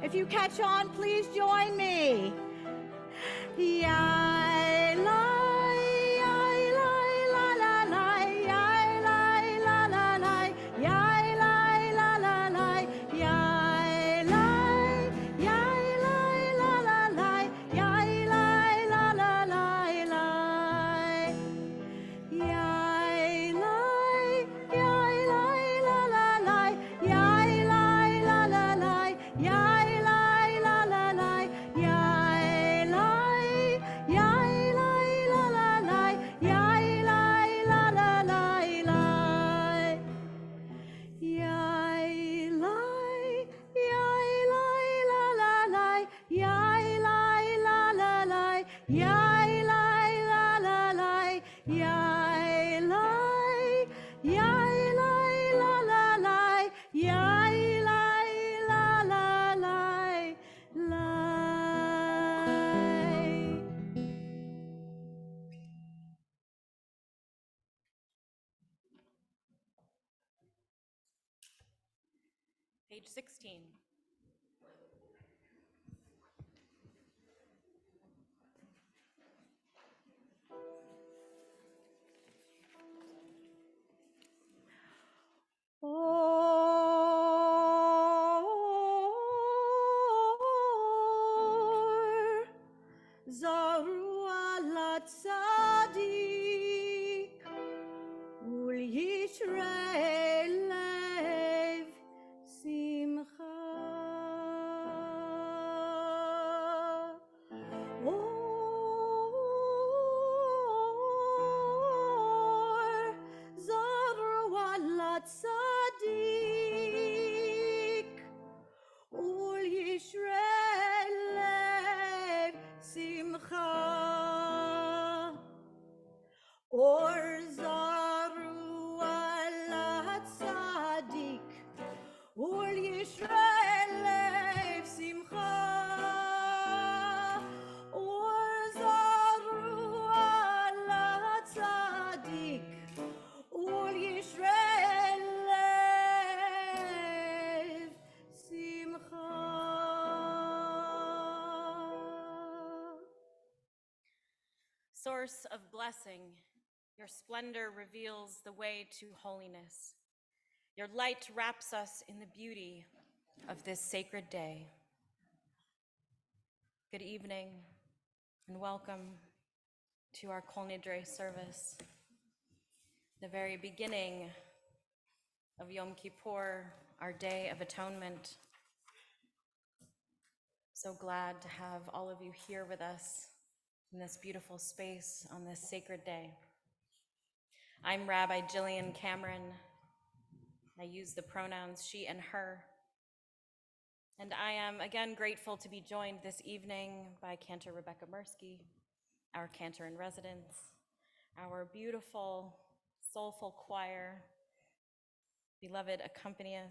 If you catch on, please join me. Yai, lai, yai, lai, la, la, lai, yai, lai, la, la, lai, yai, lai, la, la, lai, yai, lai, yai, lai, la, la, lai, yai, lai, la, la, lai, lai. Yai, lai, yai, lai, la, la, lai, yai, lai, la, la, lai, yai, lai, la, la, lai, yai, lai, yai, lai, la, la, lai, yai, lai, la, la, lai, lai. Yai, lai, yai, lai, la, la, lai, yai, lai, la, la, lai, yai, lai, la, la, lai, yai, lai, yai, lai, la, la, lai, yai, lai, la, la, lai, lai. Page 16. Or Zarua Latzadik Ul Yisrael Lev Simcha. Or Zarua Latzadik Ul Yisrael Lev Simcha. Or Zarua Latzadik Ul Yisrael Lev Simcha. Or Zarua Latzadik Ul Yisrael Lev Simcha. Source of blessing, your splendor reveals the way to holiness. Your light wraps us in the beauty of this sacred day. Good evening and welcome to our Kol Nidrei service, the very beginning of Yom Kippur, our Day of Atonement. So glad to have all of you here with us in this beautiful space on this sacred day. I'm Rabbi Jillian Cameron. I use the pronouns she and her. And I am again grateful to be joined this evening by Cantor Rebecca Mirsky, our cantor in residence, our beautiful, soulful choir, beloved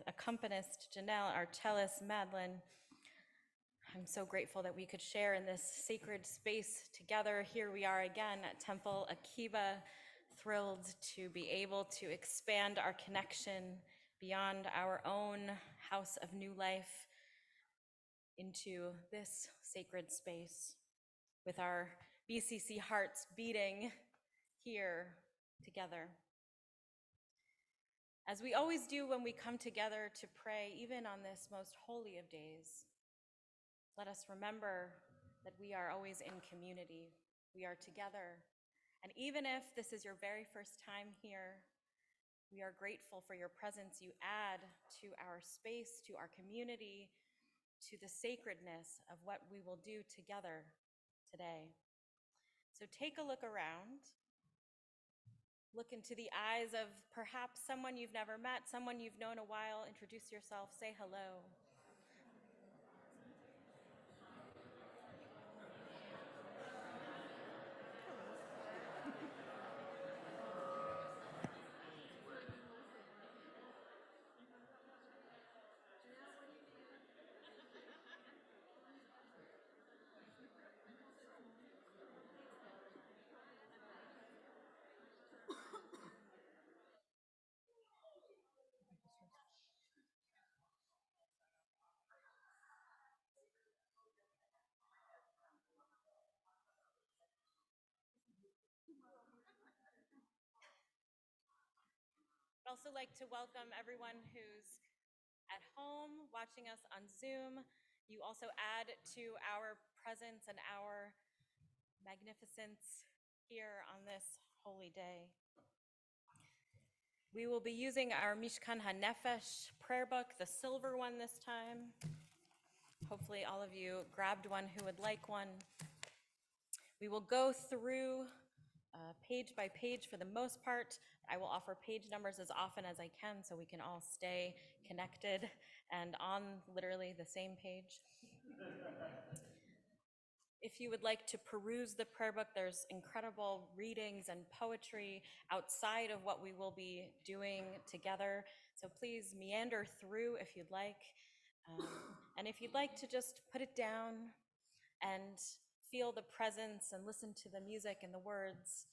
accompanist Janelle, our cellist Madeline. I'm so grateful that we could share in this sacred space together. Here we are again at Temple Akiba, thrilled to be able to expand our connection beyond our own house of new life into this sacred space with our BCC hearts beating here together. As we always do when we come together to pray, even on this most holy of days, let us remember that we are always in community. We are together. And even if this is your very first time here, we are grateful for your presence you add to our space, to our community, to the sacredness of what we will do together today. So take a look around. Look into the eyes of perhaps someone you've never met, someone you've known a while. Introduce yourself, say hello. also like to welcome everyone who's at home watching us on Zoom. You also add to our presence and our magnificence here on this holy day. We will be using our Mishkan HaNefesh prayer book, the silver one this time. Hopefully all of you grabbed one who would like one. We will go through page by page for the most part. I will offer page numbers as often as I can so we can all stay connected and on literally the same page. If you would like to peruse the prayer book, there's incredible readings and poetry outside of what we will be doing together. So please meander through if you'd like. And if you'd like to just put it down and feel the presence and listen to the music and the words,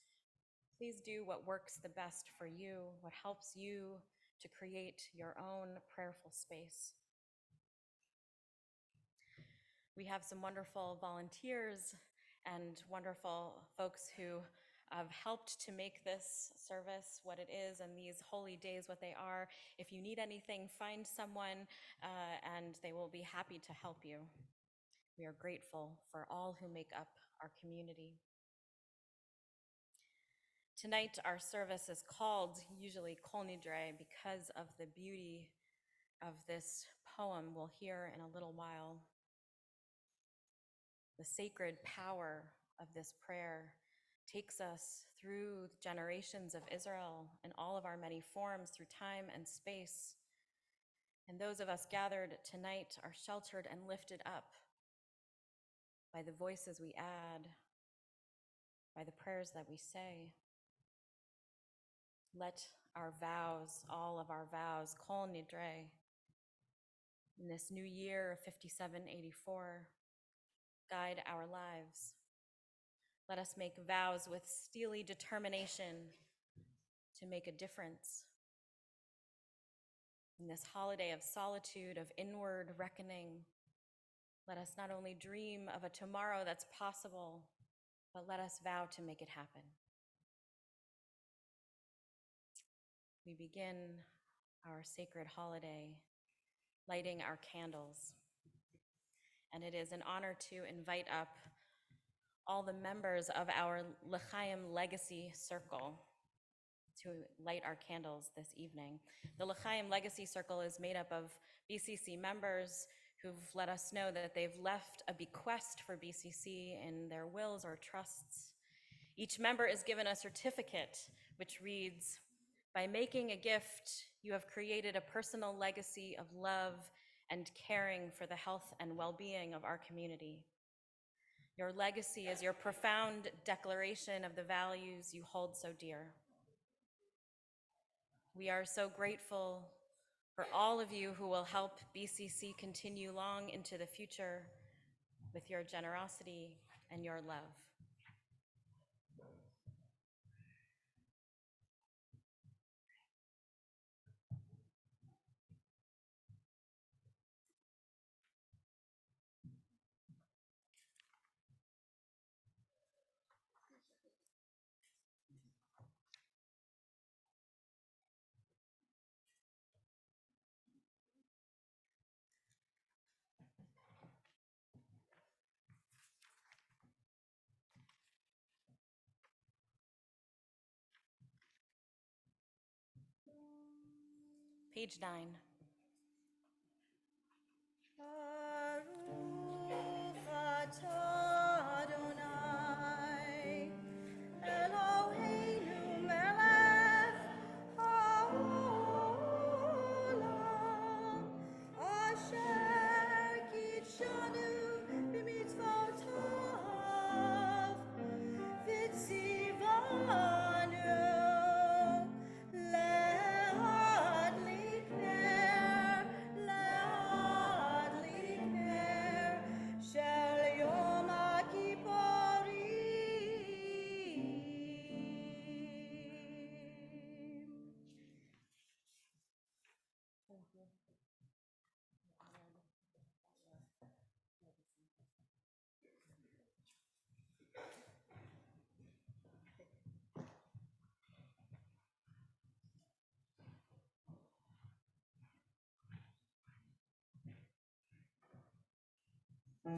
please do what works the best for you, what helps you to create your own prayerful space. We have some wonderful volunteers and wonderful folks who have helped to make this service what it is and these holy days what they are. If you need anything, find someone and they will be happy to help you. We are grateful for all who make up our community. Tonight, our service is called usually Kol Nidrei because of the beauty of this poem we'll hear in a little while. The sacred power of this prayer takes us through generations of Israel in all of our many forms, through time and space. And those of us gathered tonight are sheltered and lifted up by the voices we add, by the prayers that we say. Let our vows, all of our vows, Kol Nidrei, in this new year of 5784, guide our lives. Let us make vows with steely determination to make a difference. In this holiday of solitude, of inward reckoning, let us not only dream of a tomorrow that's possible, but let us vow to make it happen. We begin our sacred holiday lighting our candles. And it is an honor to invite up all the members of our L'Chaim Legacy Circle to light our candles this evening. The L'Chaim Legacy Circle is made up of BCC members who've let us know that they've left a bequest for BCC in their wills or trusts. Each member is given a certificate which reads, "By making a gift, you have created a personal legacy of love and caring for the health and well-being of our community. Your legacy is your profound declaration of the values you hold so dear. We are so grateful for all of you who will help BCC continue long into the future with your generosity and your love." Page 9. Baruch atah Adonai, Eloheinu melech haolam, asher kitshanu b'mitzvotav, v'tzivanu le'adlik We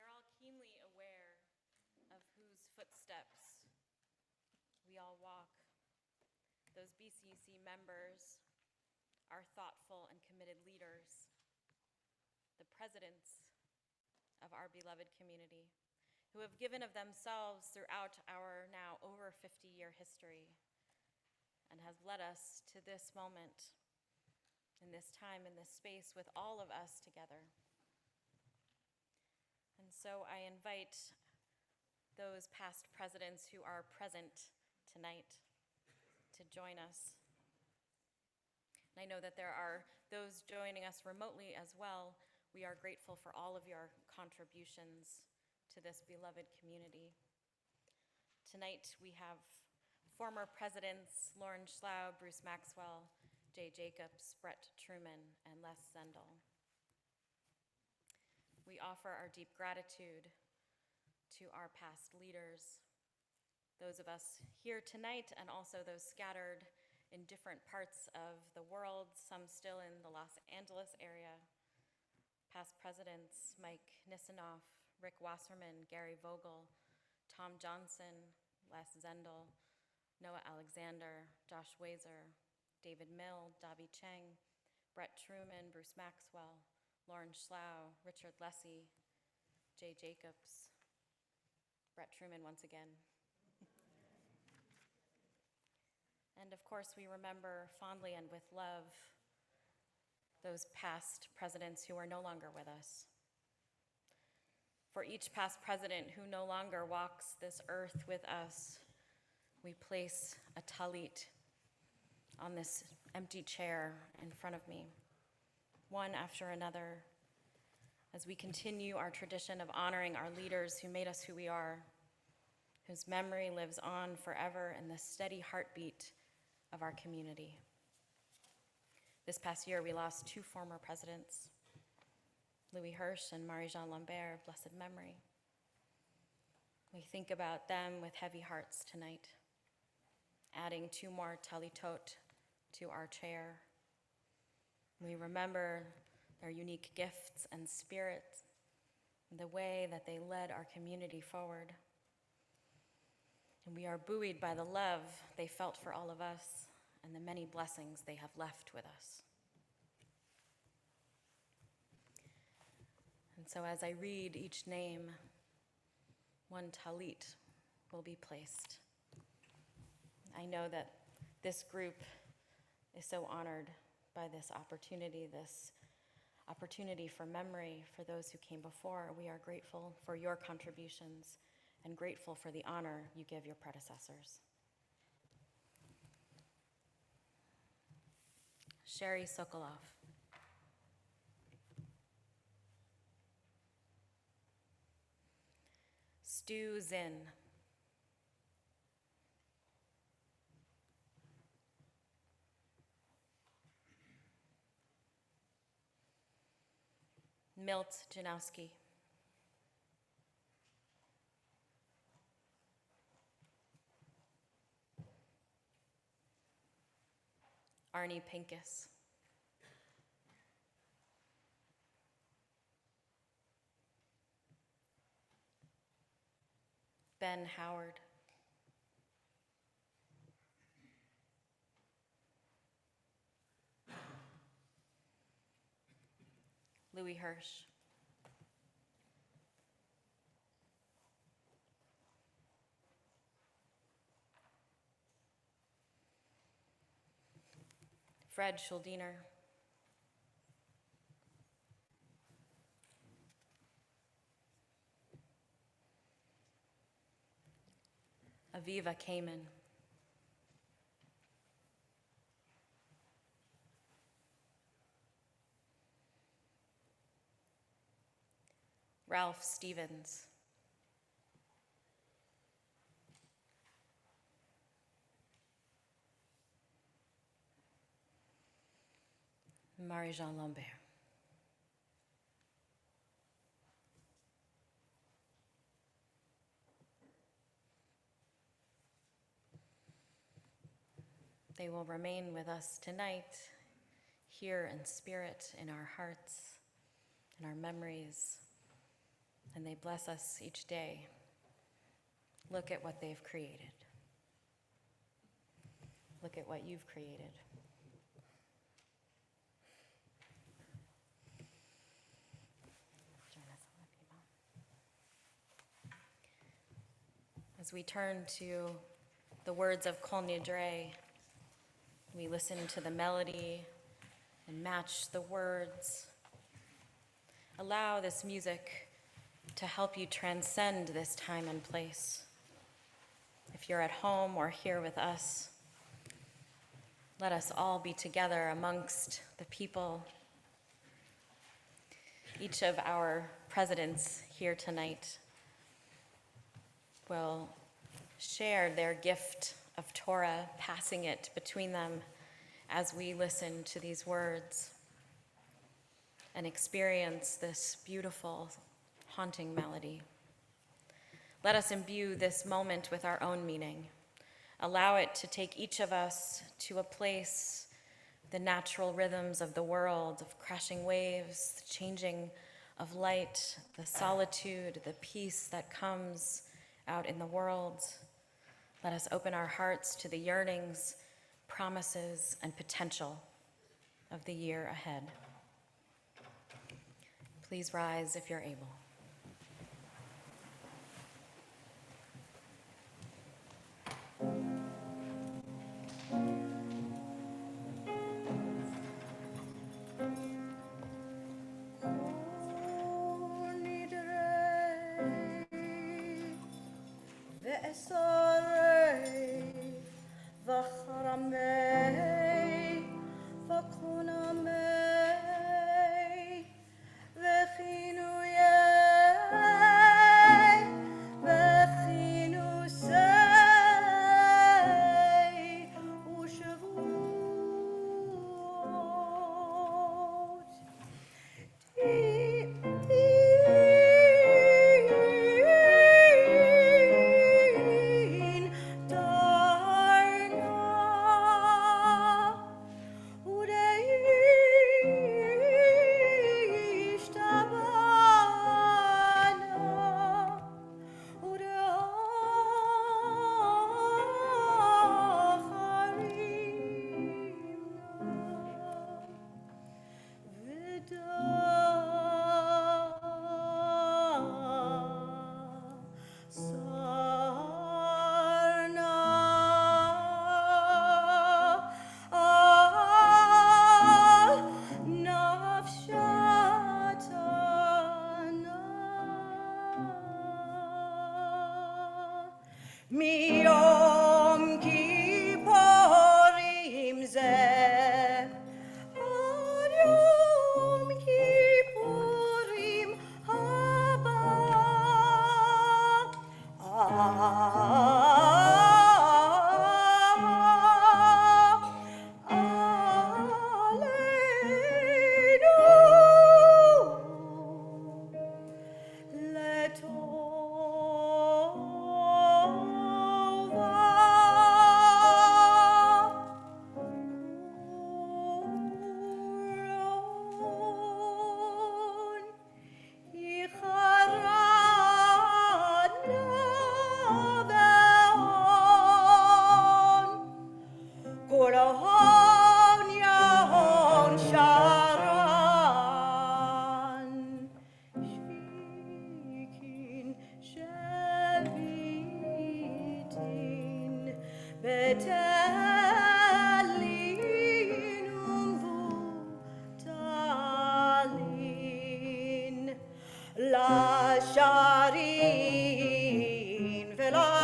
are all keenly aware of whose footsteps we all walk. Those BCC members, our thoughtful and committed leaders, the presidents of our beloved community, who have given of themselves throughout our now over 50-year history and has led us to this moment, in this time, in this space, with all of us together. And so I invite those past presidents who are present tonight to join us. And I know that there are those joining us remotely as well. We are grateful for all of your contributions to this beloved community. Tonight we have former presidents Lauren Schlau, Bruce Maxwell, Jay Jacobs, Brett Truman, and Les Zendel. We offer our deep gratitude to our past leaders, those of us here tonight and also those scattered in different parts of the world, some still in the Los Angeles area. Past presidents Mike Nisanoff, Rick Wasserman, Gary Vogel, Tom Johnson, Les Zendel, Noah Alexander, Josh Wazer, David Mill, Davi Cheng, Brett Truman, Bruce Maxwell, Lauren Schlau, Richard Lessie, Jay Jacobs, Brett Truman once again. And of course, we remember fondly and with love those past presidents who are no longer with us. For each past president who no longer walks this earth with us, we place a talit on this empty chair in front of me, one after another, as we continue our tradition of honoring our leaders who made us who we are, whose memory lives on forever in the steady heartbeat of our community. This past year, we lost two former presidents, Louis Hirsch and Marie-Jean Lambert, blessed memory. We think about them with heavy hearts tonight, adding two more talitot to our chair. We remember their unique gifts and spirits, and the way that they led our community forward. And we are buoyed by the love they felt for all of us and the many blessings they have left with us. And so as I read each name, one talit will be placed. I know that this group is so honored by this opportunity for memory for those who came before. We are grateful for your contributions and grateful for the honor you give your predecessors. Sherry Sokolov. Stu Zinn. Milt Janowski. Arnie Pincus. Ben Howard. Louis Hirsch. Fred Schuldiner. Aviva Kamen. Ralph Stevens. Marie-Jean Lambert. They will remain with us tonight, here in spirit, in our hearts, in our memories, and they bless us each day. Look at what they've created. Look at what you've created. As we turn to the words of Kol Nidrei, we listen to the melody and match the words. Allow this music to help you transcend this time and place. If you're at home or here with us, let us all be together amongst the people. Each of our presidents here tonight will share their gift of Torah, passing it between them as we listen to these words and experience this beautiful, haunting melody. Let us imbue this moment with our own meaning. Allow it to take each of us to a place, the natural rhythms of the world, of crashing waves, the changing of light, the solitude, the peace that comes out in the world. Let us open our hearts to the yearnings, promises, and potential of the year ahead. Please rise if you're able. Kol Nidrei ve'esarei v'charamei Ulahon Yahon Sharon Shikin Shevitin Betelin Umvutalin La Sharin Vela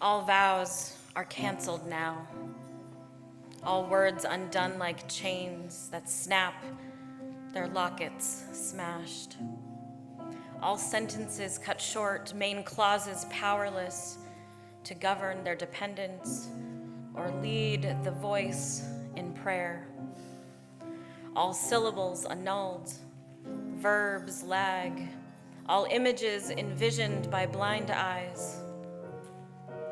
All vows are canceled now. All words undone like chains that snap, their lockets smashed. All sentences cut short, main clauses powerless to govern their dependents or lead the voice in prayer. All syllables annulled, verbs lag, all images envisioned by blind eyes.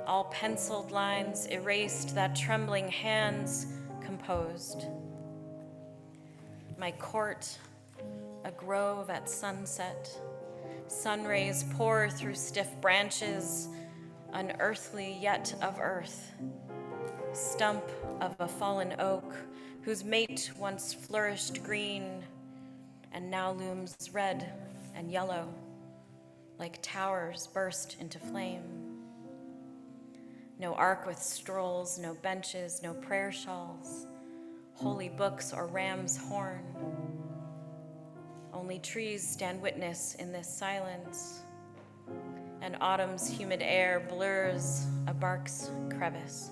All penciled lines erased that trembling hands composed. My court, a grove at sunset. Sun rays pour through stiff branches, unearthly yet of earth. Stump of a fallen oak, whose mate once flourished green and now looms red and yellow, like towers burst into flame. No ark with strolls, no benches, no prayer shawls, holy books or ram's horn. Only trees stand witness in this silence, and autumn's humid air blurs a bark's crevice.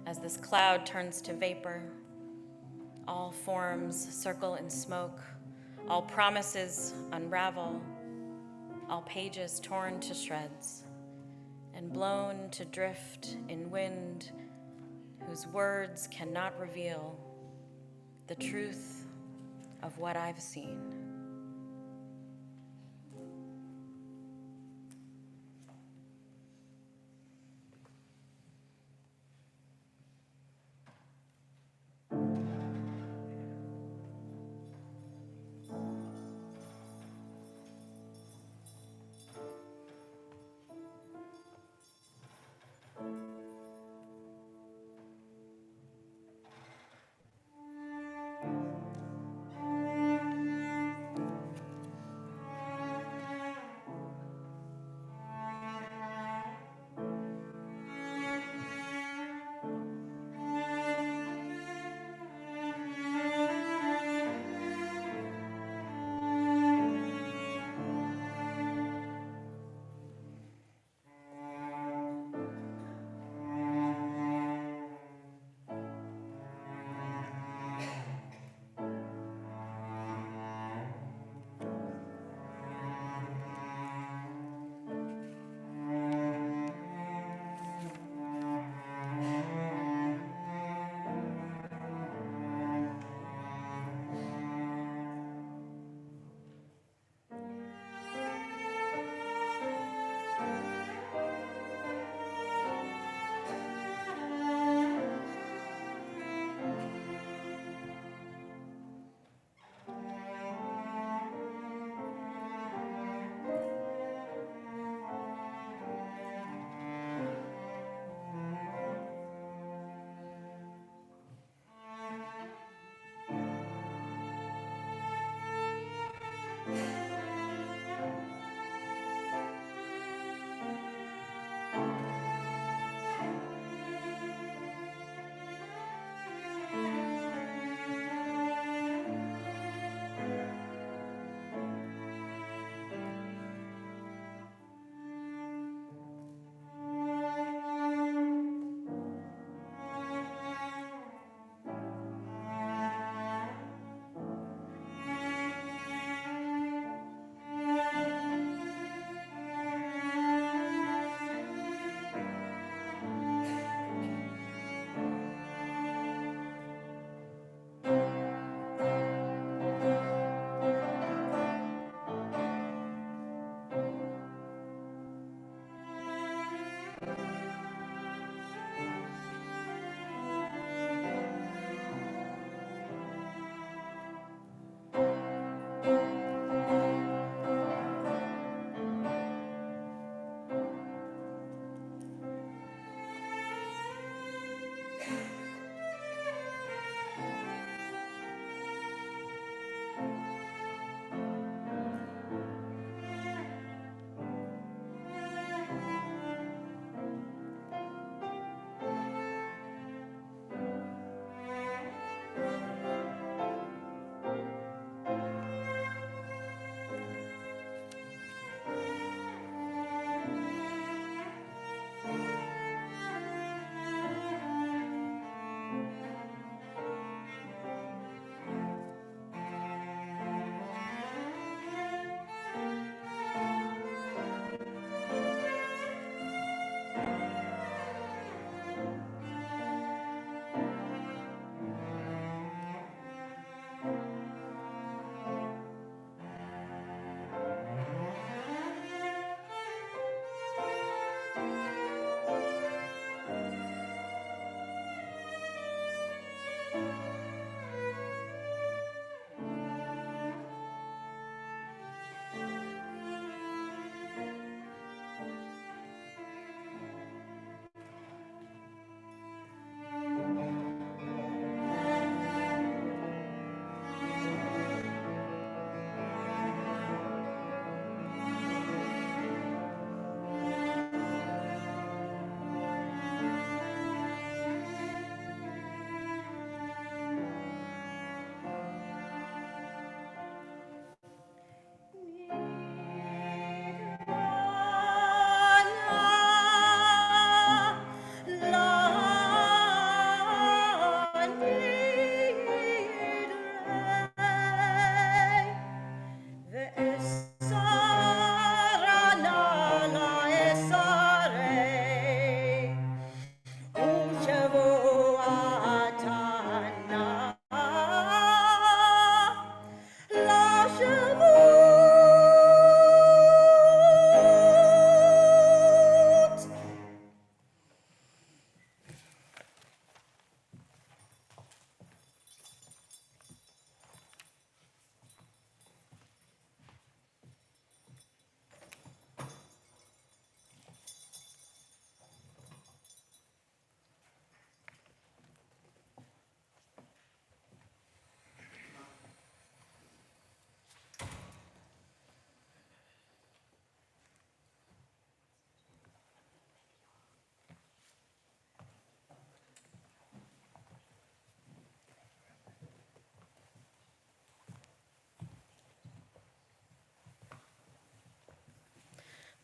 As this cloud turns to vapor, all forms circle in smoke, all promises unravel, all pages torn to shreds and blown to drift in wind whose words cannot reveal the truth of what I've seen.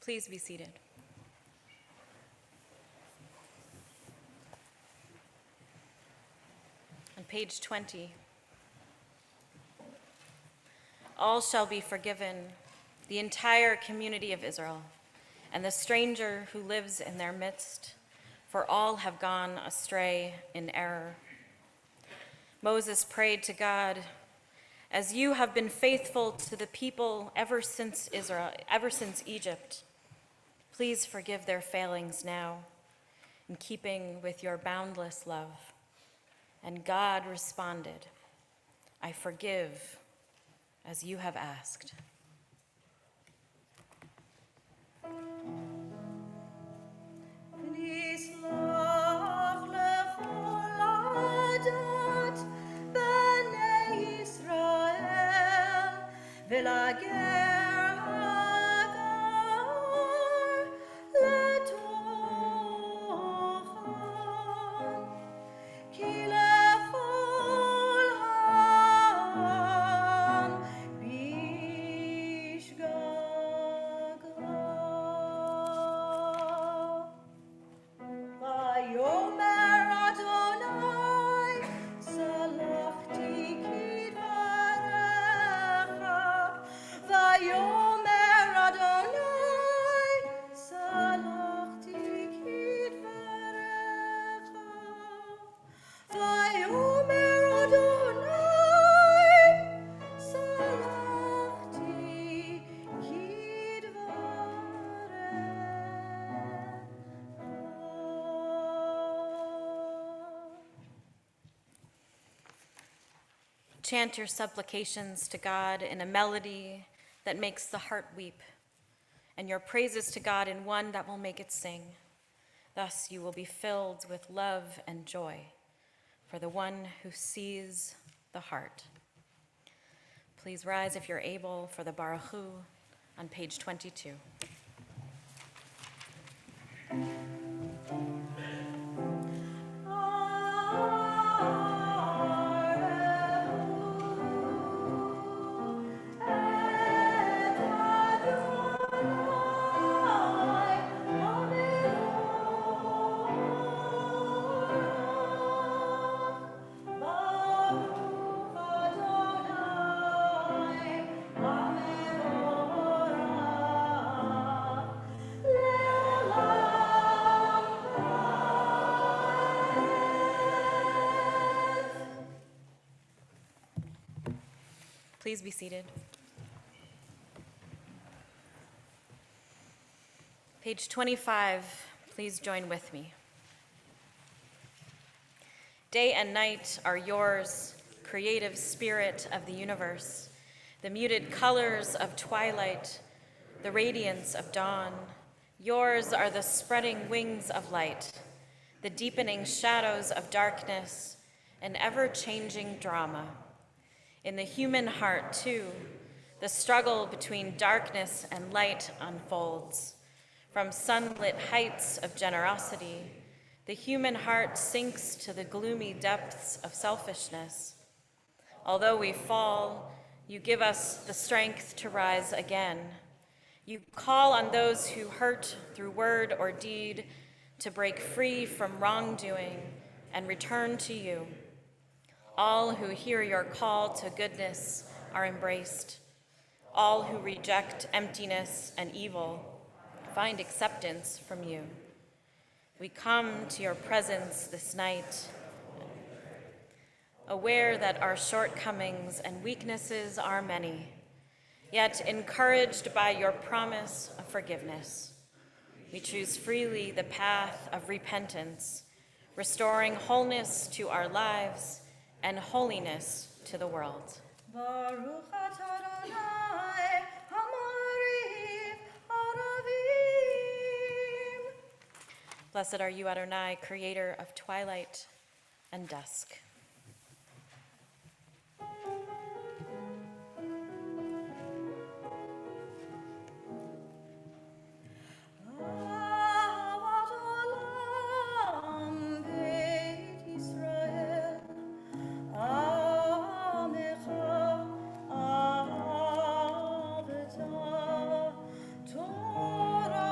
Please be seated. On page 20, all shall be forgiven, the entire community of Israel, and the stranger who lives in their midst, for all have gone astray in error. Moses prayed to God, as you have been faithful to the people ever since Egypt, please forgive their failings now, in keeping with your boundless love. And God responded, I forgive as you have asked. ונשלח לכל עדת בני ישראל ולגר הגר לתוכם כי לכל העם בשגגה. ויאמר אדוני, סלחתי כדבריך. ויאמר אדוני, סלחתי כדבריך. ויאמר אדוני, סלחתי Chant your supplications to God in a melody that makes the heart weep, and your praises to God in one that will make it sing. Thus you will be filled with love and joy for the one who sees the heart. Please rise if you're able for the Baruch Hu on page 22. Please be seated. Page 25, please join with me. Day and night are yours, creative spirit of the universe, the muted colors of twilight, the radiance of dawn. Yours are the spreading wings of light, the deepening shadows of darkness, an ever-changing drama. In the human heart, too, the struggle between darkness and light unfolds. From sunlit heights of generosity, the human heart sinks to the gloomy depths of selfishness. Although we fall, you give us the strength to rise again. You call on those who hurt through word or deed to break free from wrongdoing and return to you. All who hear your call to goodness are embraced. All who reject emptiness and evil find acceptance from you. We come to your presence this night, aware that our shortcomings and weaknesses are many, yet encouraged by your promise of forgiveness. We choose freely the path of repentance, restoring wholeness to our lives and holiness to the world. Baruch atah Adonai, Hamariv Aravim. Blessed are you, Adonai, creator of twilight and dusk. אהבת עולם בית ישראל, עמך אהבת תורתך.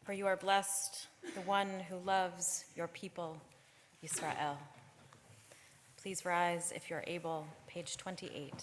For you are blessed, the one who loves your people, Yisrael. Please rise if you're able, page 28.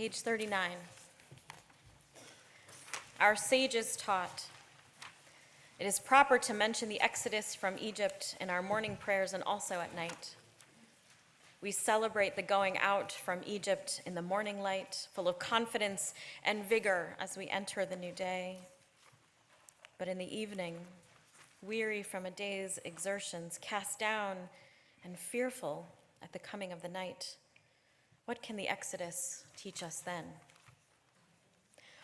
Page 39. Our sages taught, it is proper to mention the exodus from Egypt in our morning prayers and also at night. We celebrate the going out from Egypt in the morning light, full of confidence and vigor as we enter the new day. But in the evening, weary from a day's exertions, cast down and fearful at the coming of the night, what can the Exodus teach us then?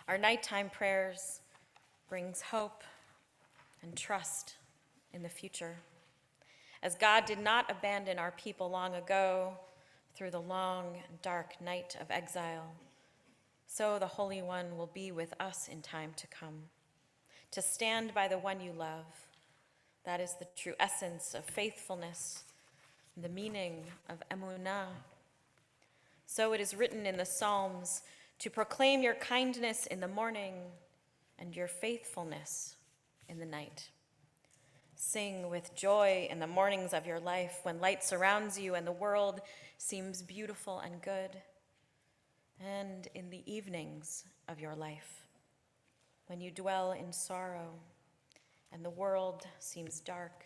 Our nighttime prayers brings hope and trust in the future. As God did not abandon our people long ago through the long, dark night of exile, so the Holy One will be with us in time to come. To stand by the one you love, that is the true essence of faithfulness, the meaning of emunah. So it is written in the Psalms, to proclaim your kindness in the morning and your faithfulness in the night. Sing with joy in the mornings of your life when light surrounds you and the world seems beautiful and good, and in the evenings of your life when you dwell in sorrow and the world seems dark.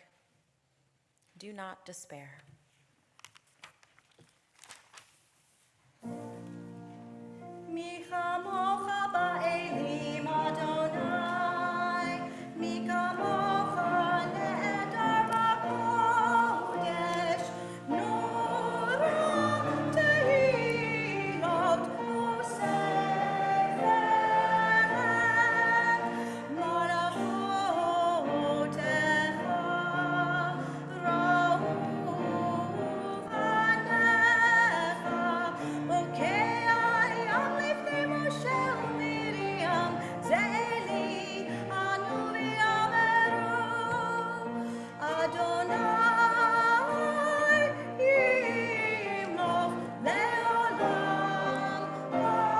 Do not despair. Mi chamocha ba'elim Adonai, mi kamocha ne'edar ba'kodesh, nora tehilot u'seferem, malachotecha ra'u v'necha, okei ayam lifnei Moshe u'Miriam, ze'eli anu v'yameru, Adonai yimloch le'olam va'ed.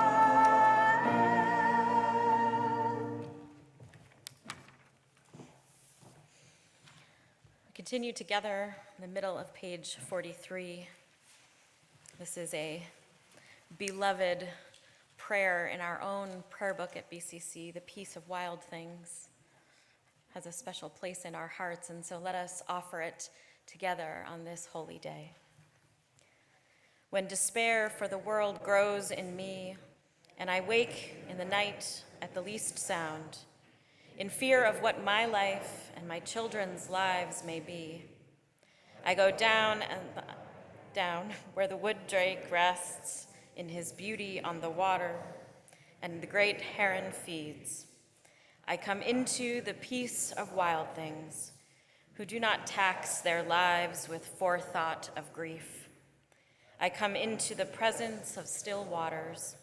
Continue together in the middle of page 43. This is a beloved prayer in our own prayer book at BCC, The Peace of Wild Things, has a special place in our hearts, and so let us offer it together on this holy day. When despair for the world grows in me, and I wake in the night at the least sound, in fear of what my life and my children's lives may be, I go down where the wood drake rests in his beauty on the water, and the great heron feeds. I come into the peace of wild things, who do not tax their lives with forethought of grief. I come into the presence of still waters,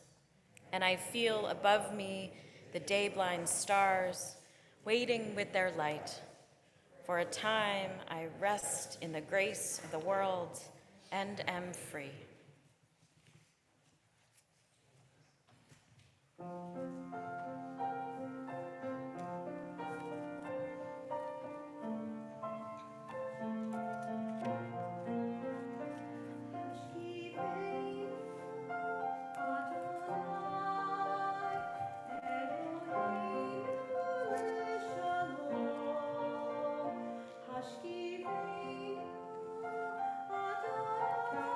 and I feel above me the day-blind stars waiting with their light. For a time I rest in the grace of the world and am free. Hashkivenu Adonai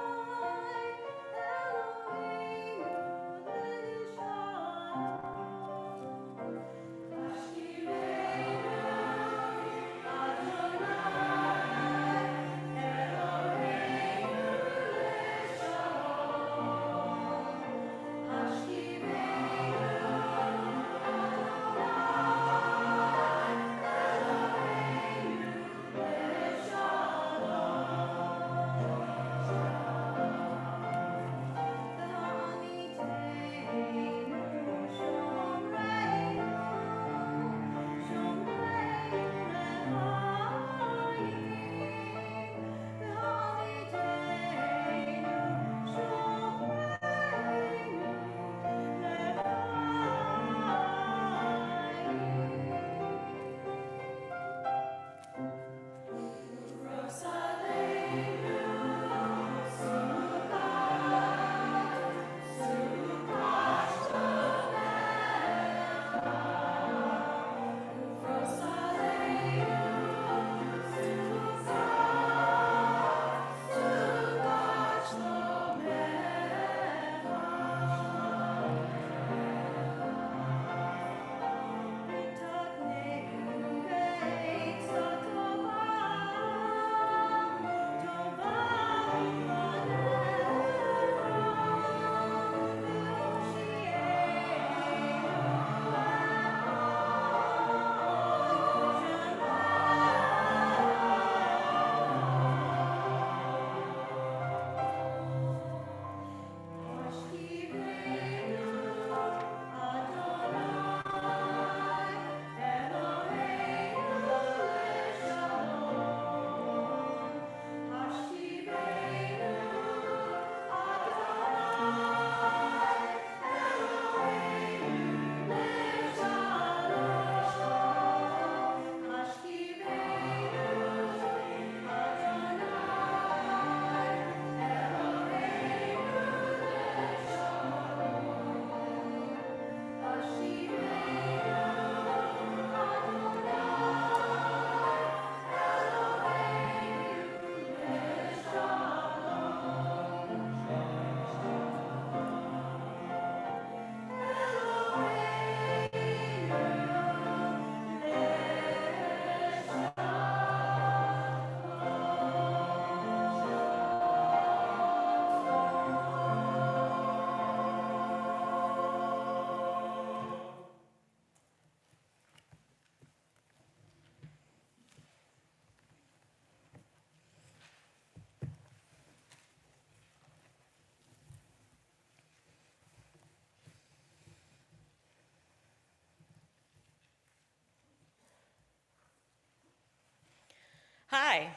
Hi,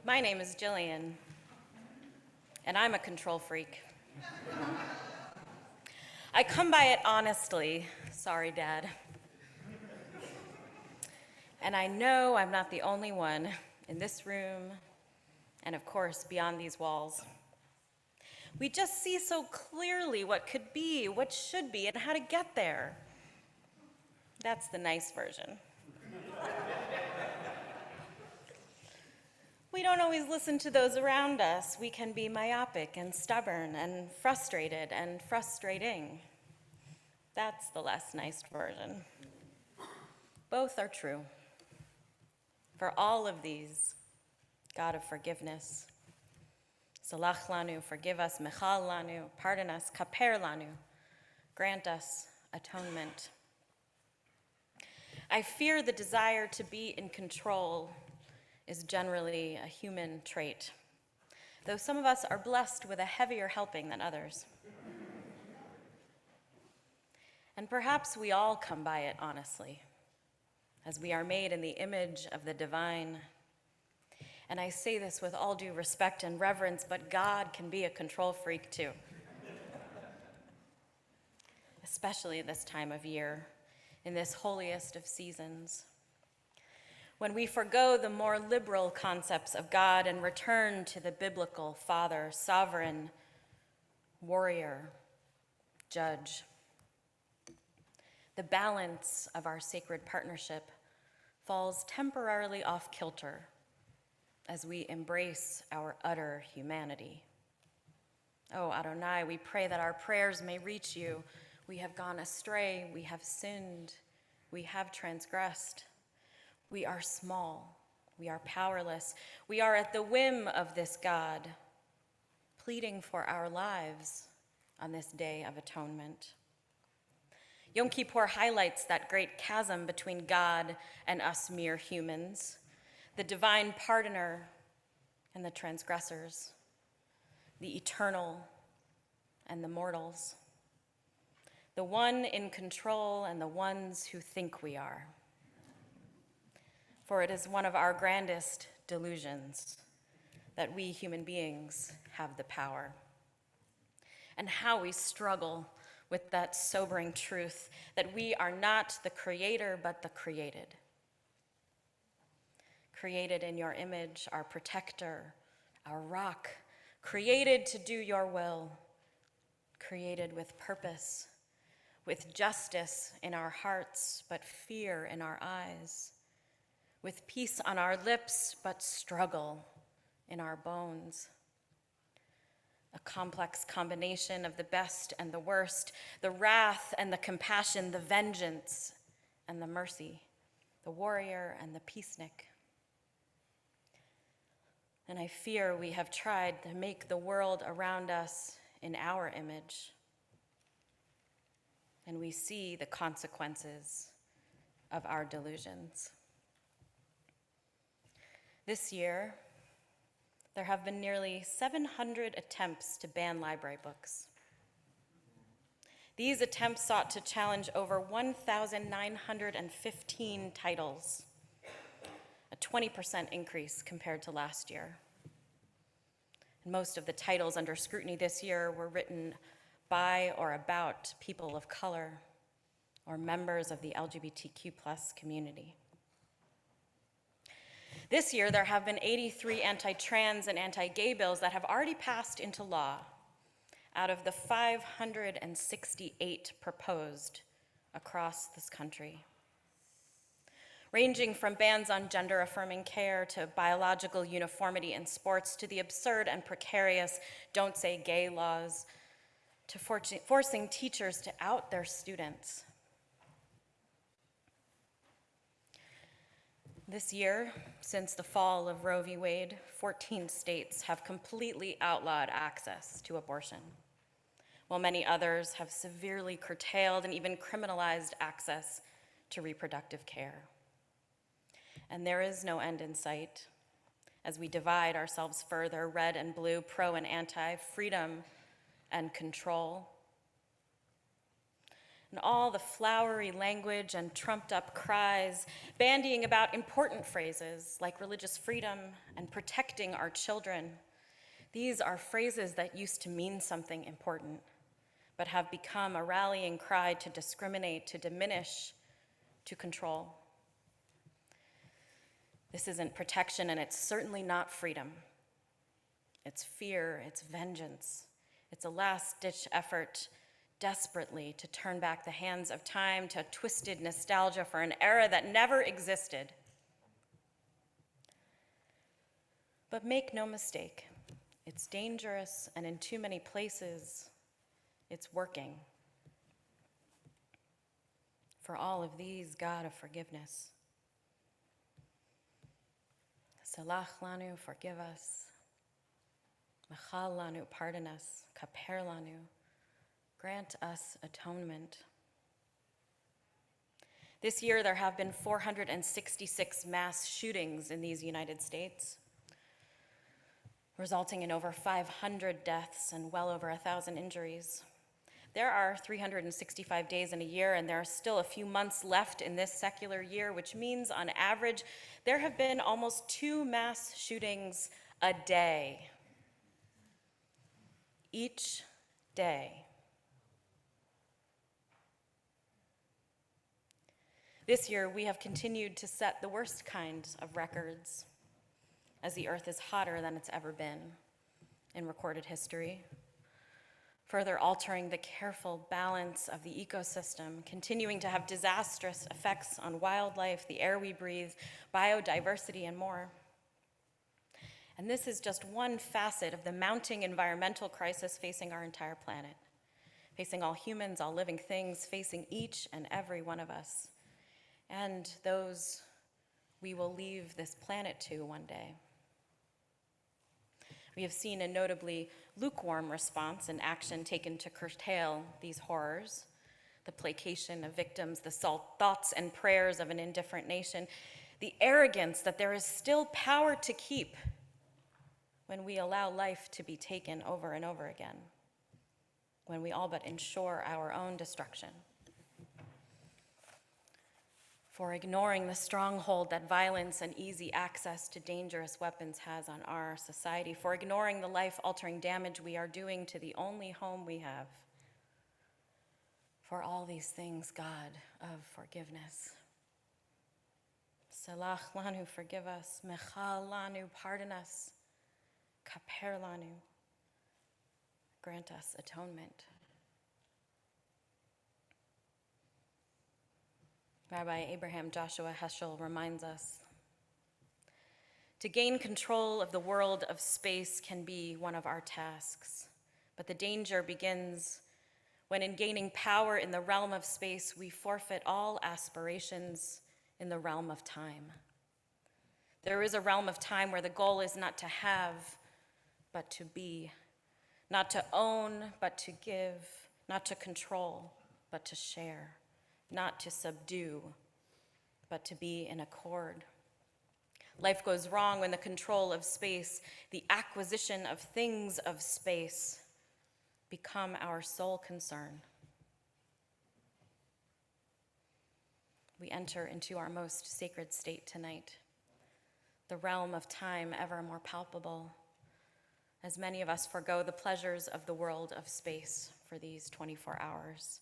my name is Jillian, and I'm a control freak. I come by it honestly, sorry, Dad. And I know I'm not the only one in this room, and of course, beyond these walls. We just see so clearly what could be, what should be, and how to get there. That's the nice version. We don't always listen to those around us. We can be myopic and stubborn and frustrated and frustrating. That's the less nice version. Both are true. For all of these, God of forgiveness, Salach lanu, forgive us, Mechal lanu, pardon us, Kaper lanu, grant us atonement. I fear the desire to be in control is generally a human trait, though some of us are blessed with a heavier helping than others. And perhaps we all come by it honestly, as we are made in the image of the divine. And I say this with all due respect and reverence, but God can be a control freak too. Especially this time of year, in this holiest of seasons, when we forgo the more liberal concepts of God and return to the biblical Father, sovereign, warrior, judge. The balance of our sacred partnership falls temporarily off kilter as we embrace our utter humanity. Oh, Adonai, we pray that our prayers may reach you. We have gone astray, we have sinned, we have transgressed. We are small, we are powerless, we are at the whim of this God, pleading for our lives on this day of atonement. Yom Kippur highlights that great chasm between God and us mere humans, the divine pardoner and the transgressors, the eternal and the mortals, the one in control and the ones who think we are. For it is one of our grandest delusions that we human beings have the power. And how we struggle with that sobering truth that we are not the creator, but the created. Created in your image, our protector, our rock, created to do your will, created with purpose, with justice in our hearts, but fear in our eyes, with peace on our lips, but struggle in our bones. A complex combination of the best and the worst, the wrath and the compassion, the vengeance and the mercy, the warrior and the peacenik. And I fear we have tried to make the world around us in our image, and we see the consequences of our delusions. This year, there have been nearly 700 attempts to ban library books. These attempts sought to challenge over 1,915 titles, a 20% increase compared to last year. And most of the titles under scrutiny this year were written by or about people of color or members of the LGBTQ+ community. This year, there have been 83 anti-trans and anti-gay bills that have already passed into law out of the 568 proposed across this country, ranging from bans on gender-affirming care to biological uniformity in sports to the absurd and precarious don't say gay laws to forcing teachers to out their students. This year, since the fall of Roe v. Wade, 14 states have completely outlawed access to abortion, while many others have severely curtailed and even criminalized access to reproductive care. And there is no end in sight as we divide ourselves further, red and blue, pro and anti, freedom and control. and all the flowery language and trumped up cries, bandying about important phrases like religious freedom and protecting our children. These are phrases that used to mean something important, but have become a rallying cry to discriminate, to diminish, to control. This isn't protection, and it's certainly not freedom. It's fear, it's vengeance. It's a last-ditch effort desperately to turn back the hands of time to twisted nostalgia for an era that never existed. But make no mistake, it's dangerous, and in too many places, it's working. For all of these, God of forgiveness. Salach lanu, forgive us. Mechal lanu, pardon us. Kaper lanu, grant us atonement. This year, there have been 466 mass shootings in these United States, resulting in over 500 deaths and well over 1,000 injuries. There are 365 days in a year, and there are still a few months left in this secular year, which means on average, there have been almost 2 mass shootings a day. Each day. This year, we have continued to set the worst kind of records as the earth is hotter than it's ever been in recorded history, further altering the careful balance of the ecosystem, continuing to have disastrous effects on wildlife, the air we breathe, biodiversity, and more. And this is just one facet of the mounting environmental crisis facing our entire planet, facing all humans, all living things, facing each and every one of us, and those we will leave this planet to one day. We have seen a notably lukewarm response and action taken to curtail these horrors, the placation of victims, the thoughts and prayers of an indifferent nation, the arrogance that there is still power to keep when we allow life to be taken over and over again, when we all but ensure our own destruction. For ignoring the stronghold that violence and easy access to dangerous weapons has on our society, for ignoring the life-altering damage we are doing to the only home we have. For all these things, God of forgiveness. Salach lanu, forgive us. Mechal lanu, pardon us. Kaper lanu, grant us atonement. Rabbi Abraham Joshua Heschel reminds us, to gain control of the world of space can be one of our tasks, but the danger begins when in gaining power in the realm of space, we forfeit all aspirations in the realm of time. There is a realm of time where the goal is not to have, but to be, not to own, but to give, not to control, but to share, not to subdue, but to be in accord. Life goes wrong when the control of space, the acquisition of things of space, become our sole concern. We enter into our most sacred state tonight, the realm of time ever more palpable, as many of us forego the pleasures of the world of space for these 24 hours.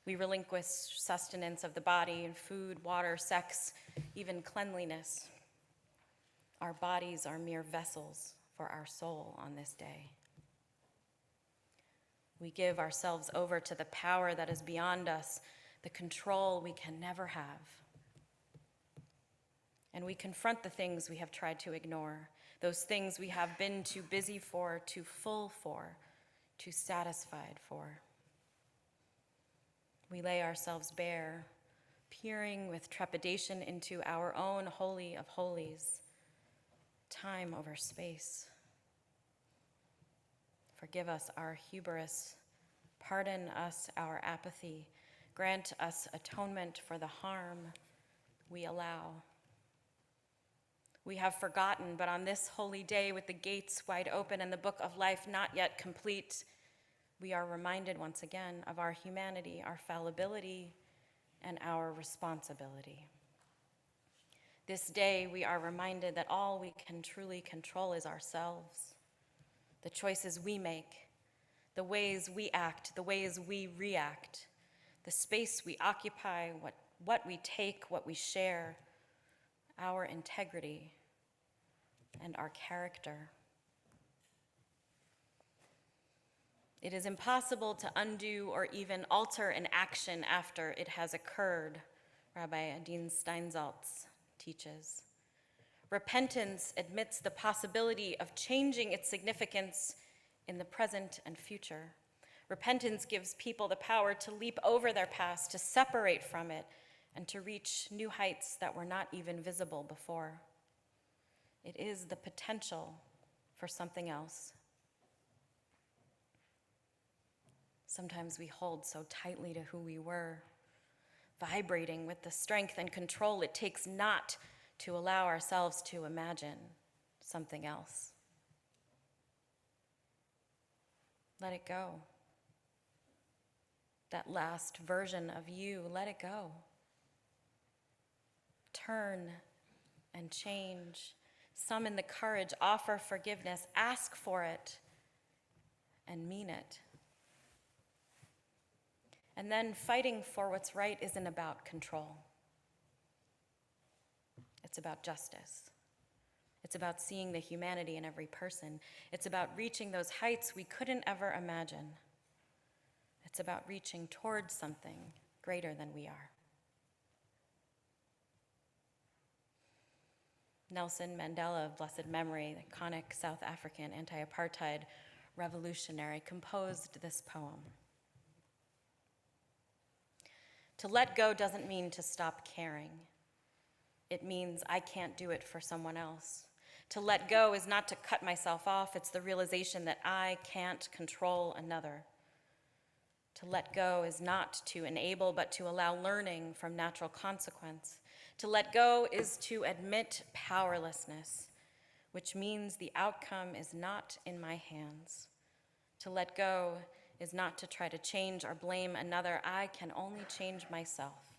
We relinquish sustenance of the body and food, water, sex, even cleanliness. Our bodies are mere vessels for our soul on this day. We give ourselves over to the power that is beyond us, the control we can never have. And we confront the things we have tried to ignore, those things we have been too busy for, too full for, too satisfied for. We lay ourselves bare, peering with trepidation into our own holy of holies, time over space. Forgive us our hubris, pardon us our apathy, grant us atonement for the harm we allow. We have forgotten, but on this holy day with the gates wide open and the book of life not yet complete, we are reminded once again of our humanity, our fallibility, and our responsibility. This day, we are reminded that all we can truly control is ourselves, the choices we make, the ways we act, the ways we react, the space we occupy, what we take, what we share, our integrity, and our character. It is impossible to undo or even alter an action after it has occurred, Rabbi Adin Steinsaltz teaches. Repentance admits the possibility of changing its significance in the present and future. Repentance gives people the power to leap over their past, to separate from it, and to reach new heights that were not even visible before. It is the potential for something else. Sometimes we hold so tightly to who we were, vibrating with the strength and control it takes not to allow ourselves to imagine something else. Let it go. That last version of you, let it go. Turn and change. Summon the courage, offer forgiveness, ask for it, and mean it. And then fighting for what's right isn't about control. It's about justice. It's about seeing the humanity in every person. It's about reaching those heights we couldn't ever imagine. It's about reaching towards something greater than we are. Nelson Mandela, of blessed memory, the iconic South African anti-apartheid revolutionary, composed this poem. To let go doesn't mean to stop caring. It means I can't do it for someone else. To let go is not to cut myself off. It's the realization that I can't control another. To let go is not to enable, but to allow learning from natural consequence. To let go is to admit powerlessness, which means the outcome is not in my hands. To let go is not to try to change or blame another. I can only change myself.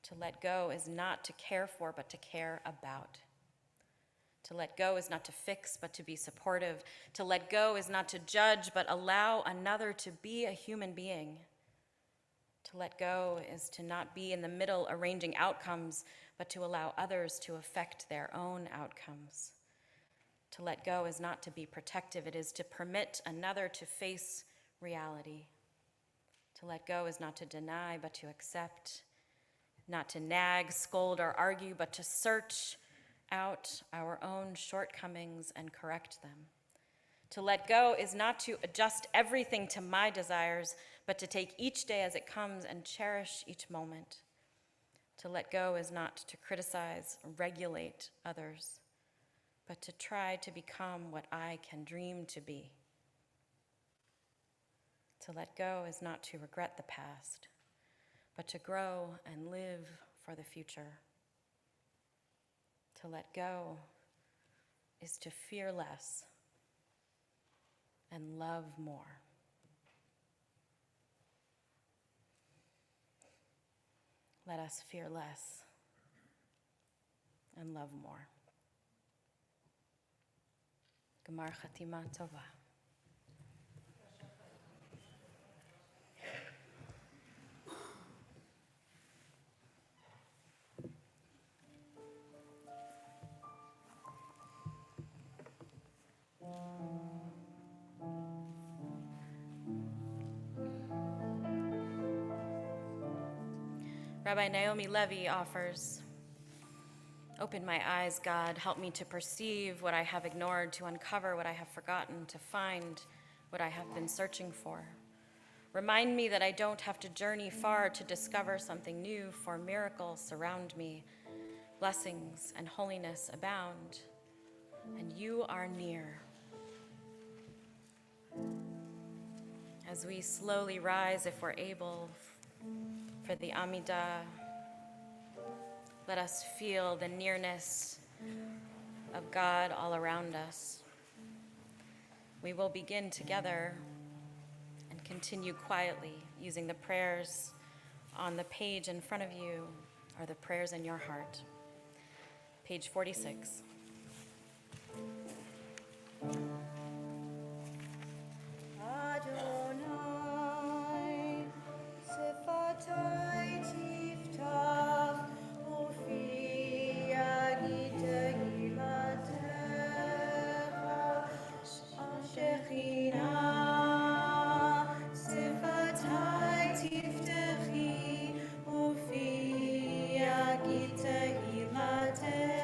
To let go is not to care for, but to care about. To let go is not to fix, but to be supportive. To let go is not to judge, but allow another to be a human being. To let go is to not be in the middle arranging outcomes, but to allow others to affect their own outcomes. To let go is not to be protective. It is to permit another to face reality. To let go is not to deny, but to accept. Not to nag, scold, or argue, but to search out our own shortcomings and correct them. To let go is not to adjust everything to my desires, but to take each day as it comes and cherish each moment. To let go is not to criticize or regulate others, but to try to become what I can dream to be. To let go is not to regret the past, but to grow and live for the future. To let go is to fear less and love more. Let us fear less and love more. Gemar Chatima Tova. Rabbi Naomi Levy offers, open my eyes, God, help me to perceive what I have ignored, to uncover what I have forgotten, to find what I have been searching for. Remind me that I don't have to journey far to discover something new, for miracles surround me, blessings and holiness abound, and you are near. As we slowly rise, if we're able, for the Amidah, let us feel the nearness of God all around us. We will begin together continue quietly using the prayers on the page in front of you or the prayers in your heart. Page 46. Adonai, Sifatai Tiftach, Ufi Agitei Latecha, Shekhinah, Sifatai Tiftechi, Ufi Agitei Latecha.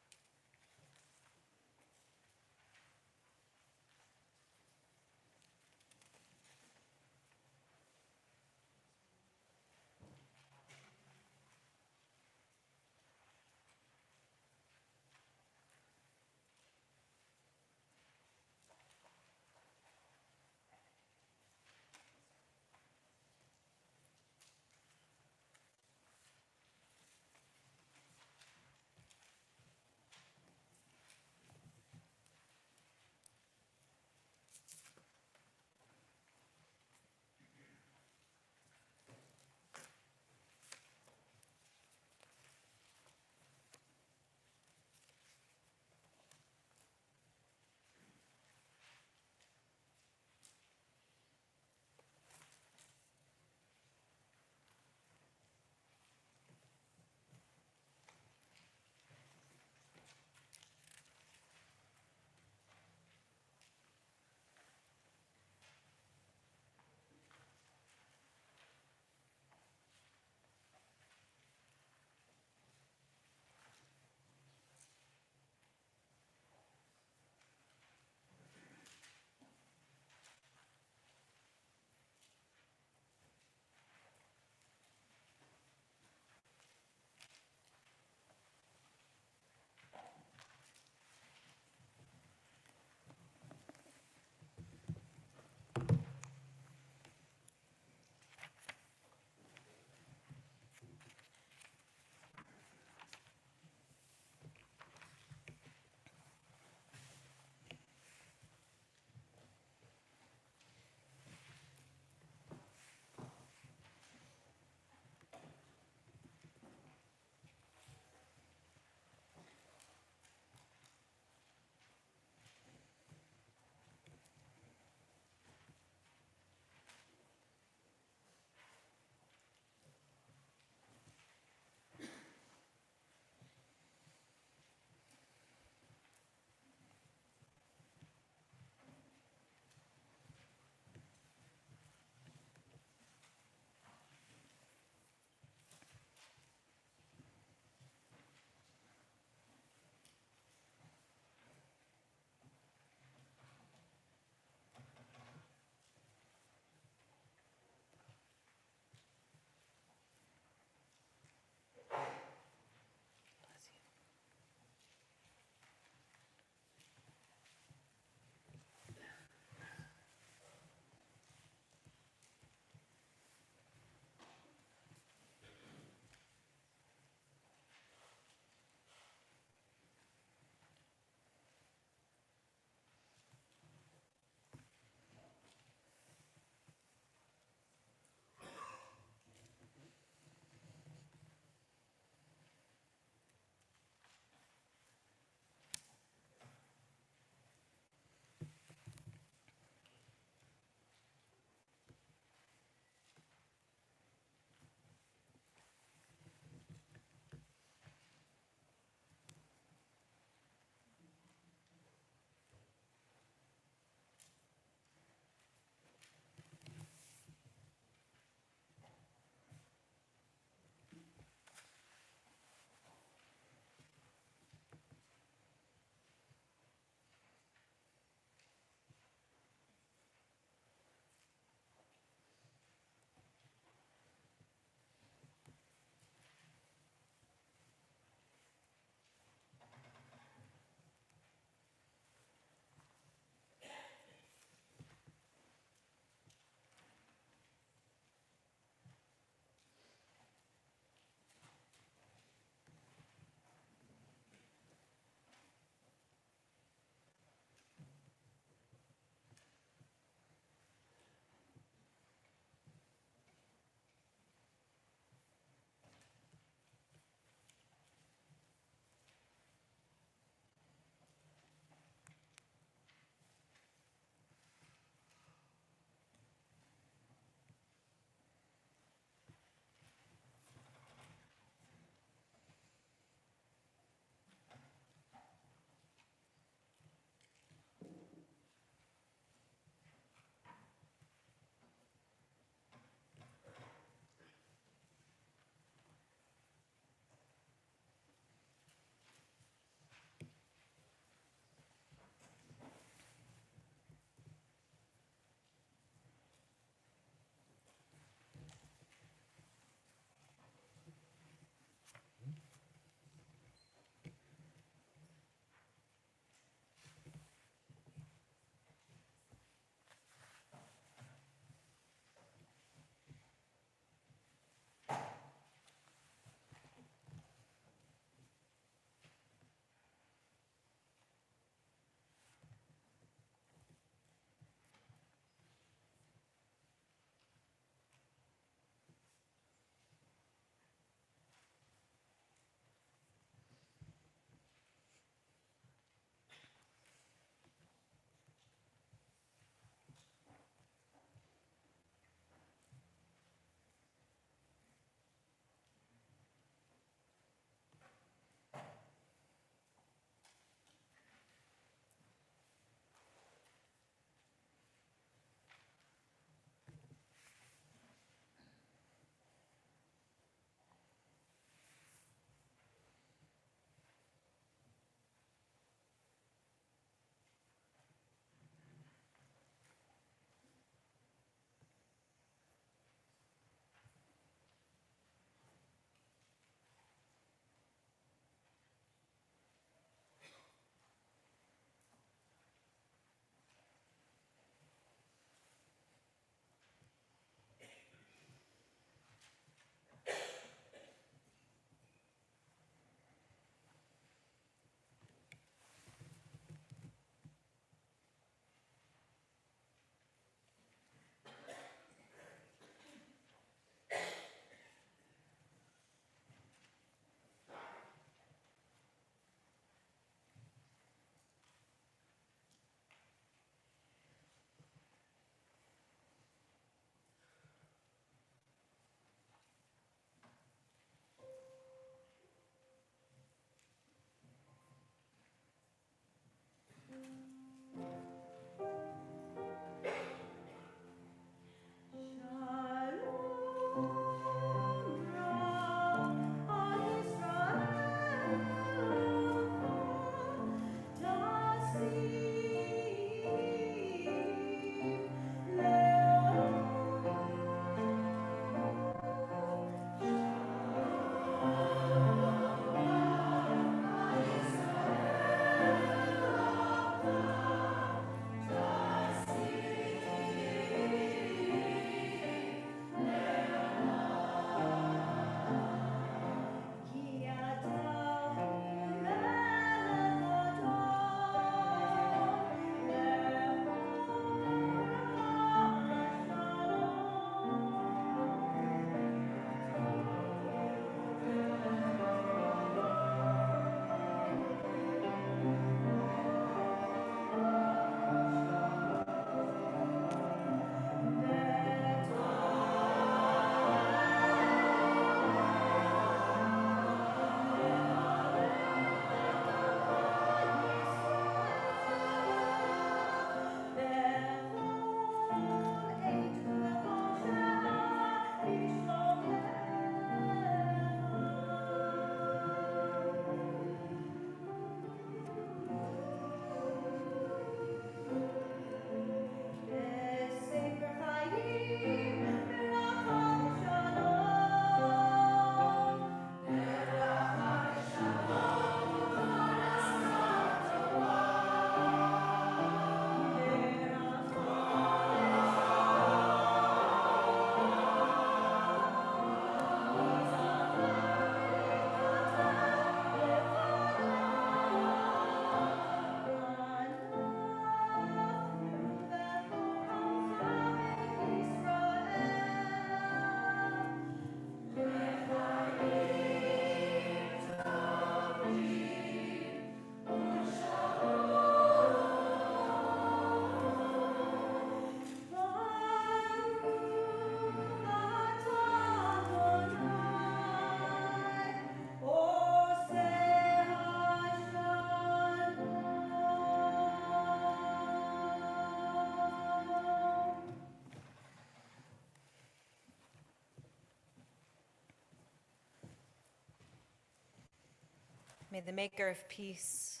May the maker of peace,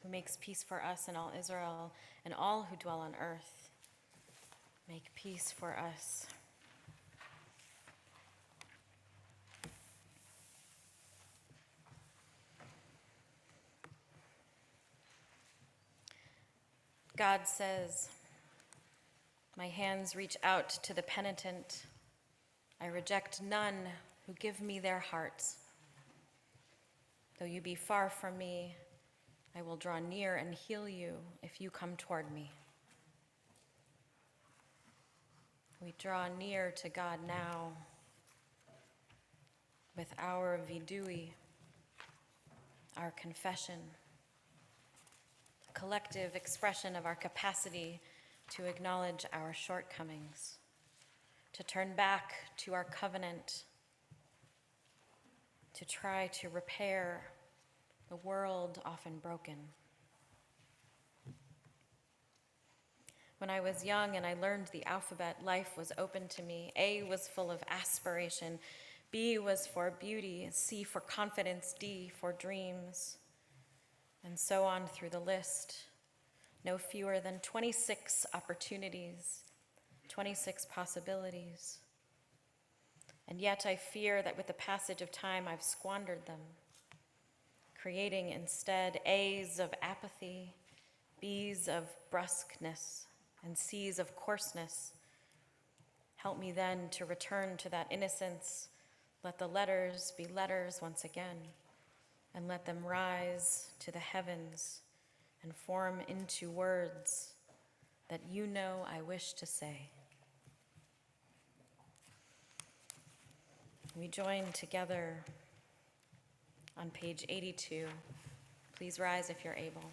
who makes peace for us and all Israel and all who dwell on earth, make peace for us. God says, my hands reach out to the penitent. I reject none who give me their hearts. Though you be far from me, I will draw near and heal you if you come toward me. We draw near to God now with our vidui, our confession, a collective expression of our capacity to acknowledge our shortcomings, to turn back to our covenant, to try to repair the world often broken. When I was young and I learned the alphabet, life was open to me. A was full of aspiration. B was for beauty. C for confidence. D for dreams. And so on through the list. No fewer than 26 opportunities, 26 possibilities. And yet I fear that with the passage of time, I've squandered them, creating instead A's of apathy, B's of brusqueness, and C's of coarseness. Help me then to return to that innocence. Let the letters be letters once again, and let them rise to the heavens and form into words that you know I wish to say. We join together on page 82. Please rise if you're able.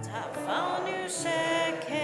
Tafalnu sheker,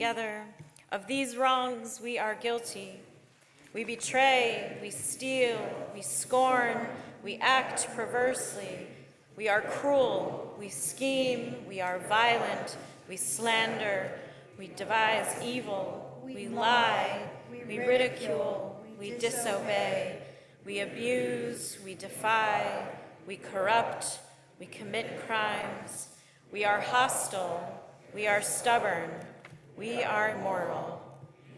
together. Of these wrongs we are guilty. We betray, we steal, we scorn, we act perversely. We are cruel, we scheme, we are violent, we slander, we devise evil, we lie, we ridicule, we disobey, we abuse, we defy, we corrupt, we commit crimes. We are hostile, we are stubborn, we are immoral.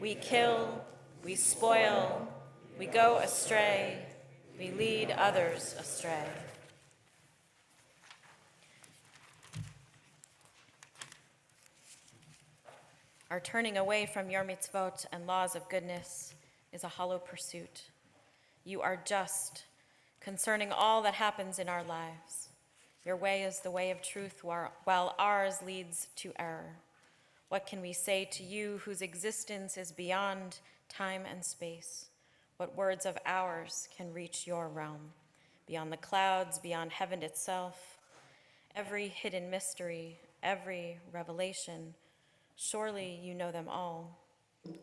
We kill, we spoil, we go astray, we lead others astray. Our turning away from your mitzvot and laws of goodness is a hollow pursuit. You are just concerning all that happens in our lives. Your way is the way of truth, while ours leads to error. What can we say to you whose existence is beyond time and space? What words of ours can reach your realm? Beyond the clouds, beyond heaven itself, every hidden mystery, every revelation, surely you know them all.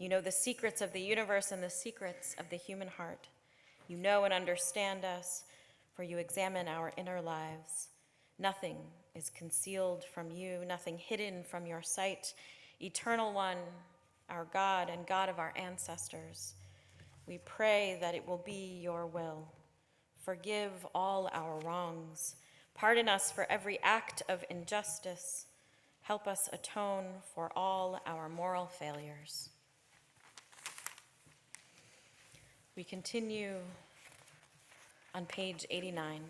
You know the secrets of the universe and the secrets of the human heart. You know and understand us, for you examine our inner lives. Nothing is concealed from you, nothing hidden from your sight. Eternal One, our God and God of our ancestors, we pray that it will be your will. Forgive all our wrongs. Pardon us for every act of injustice. Help us atone for all our moral failures. We continue on page 89.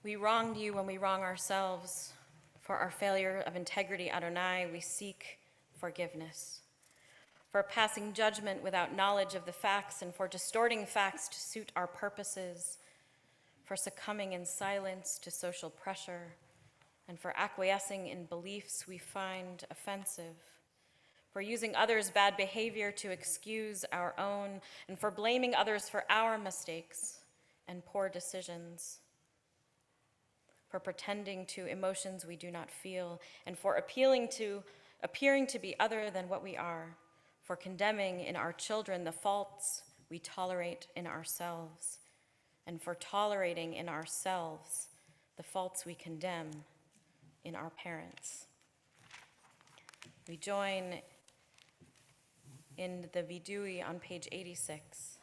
We wronged you when we wrong ourselves. For our failure of integrity, Adonai, we seek forgiveness. For passing judgment without knowledge of the facts and for distorting facts to suit our purposes, for succumbing in silence to social pressure, and for acquiescing in beliefs we find offensive, for using others' bad behavior to excuse our own, and for blaming others for our mistakes and poor decisions, for pretending to emotions we do not feel, and for appearing to be other than what we are, for condemning in our children the faults we tolerate in ourselves, and for tolerating in ourselves the faults we condemn in our parents. We join in the vidui on page 86.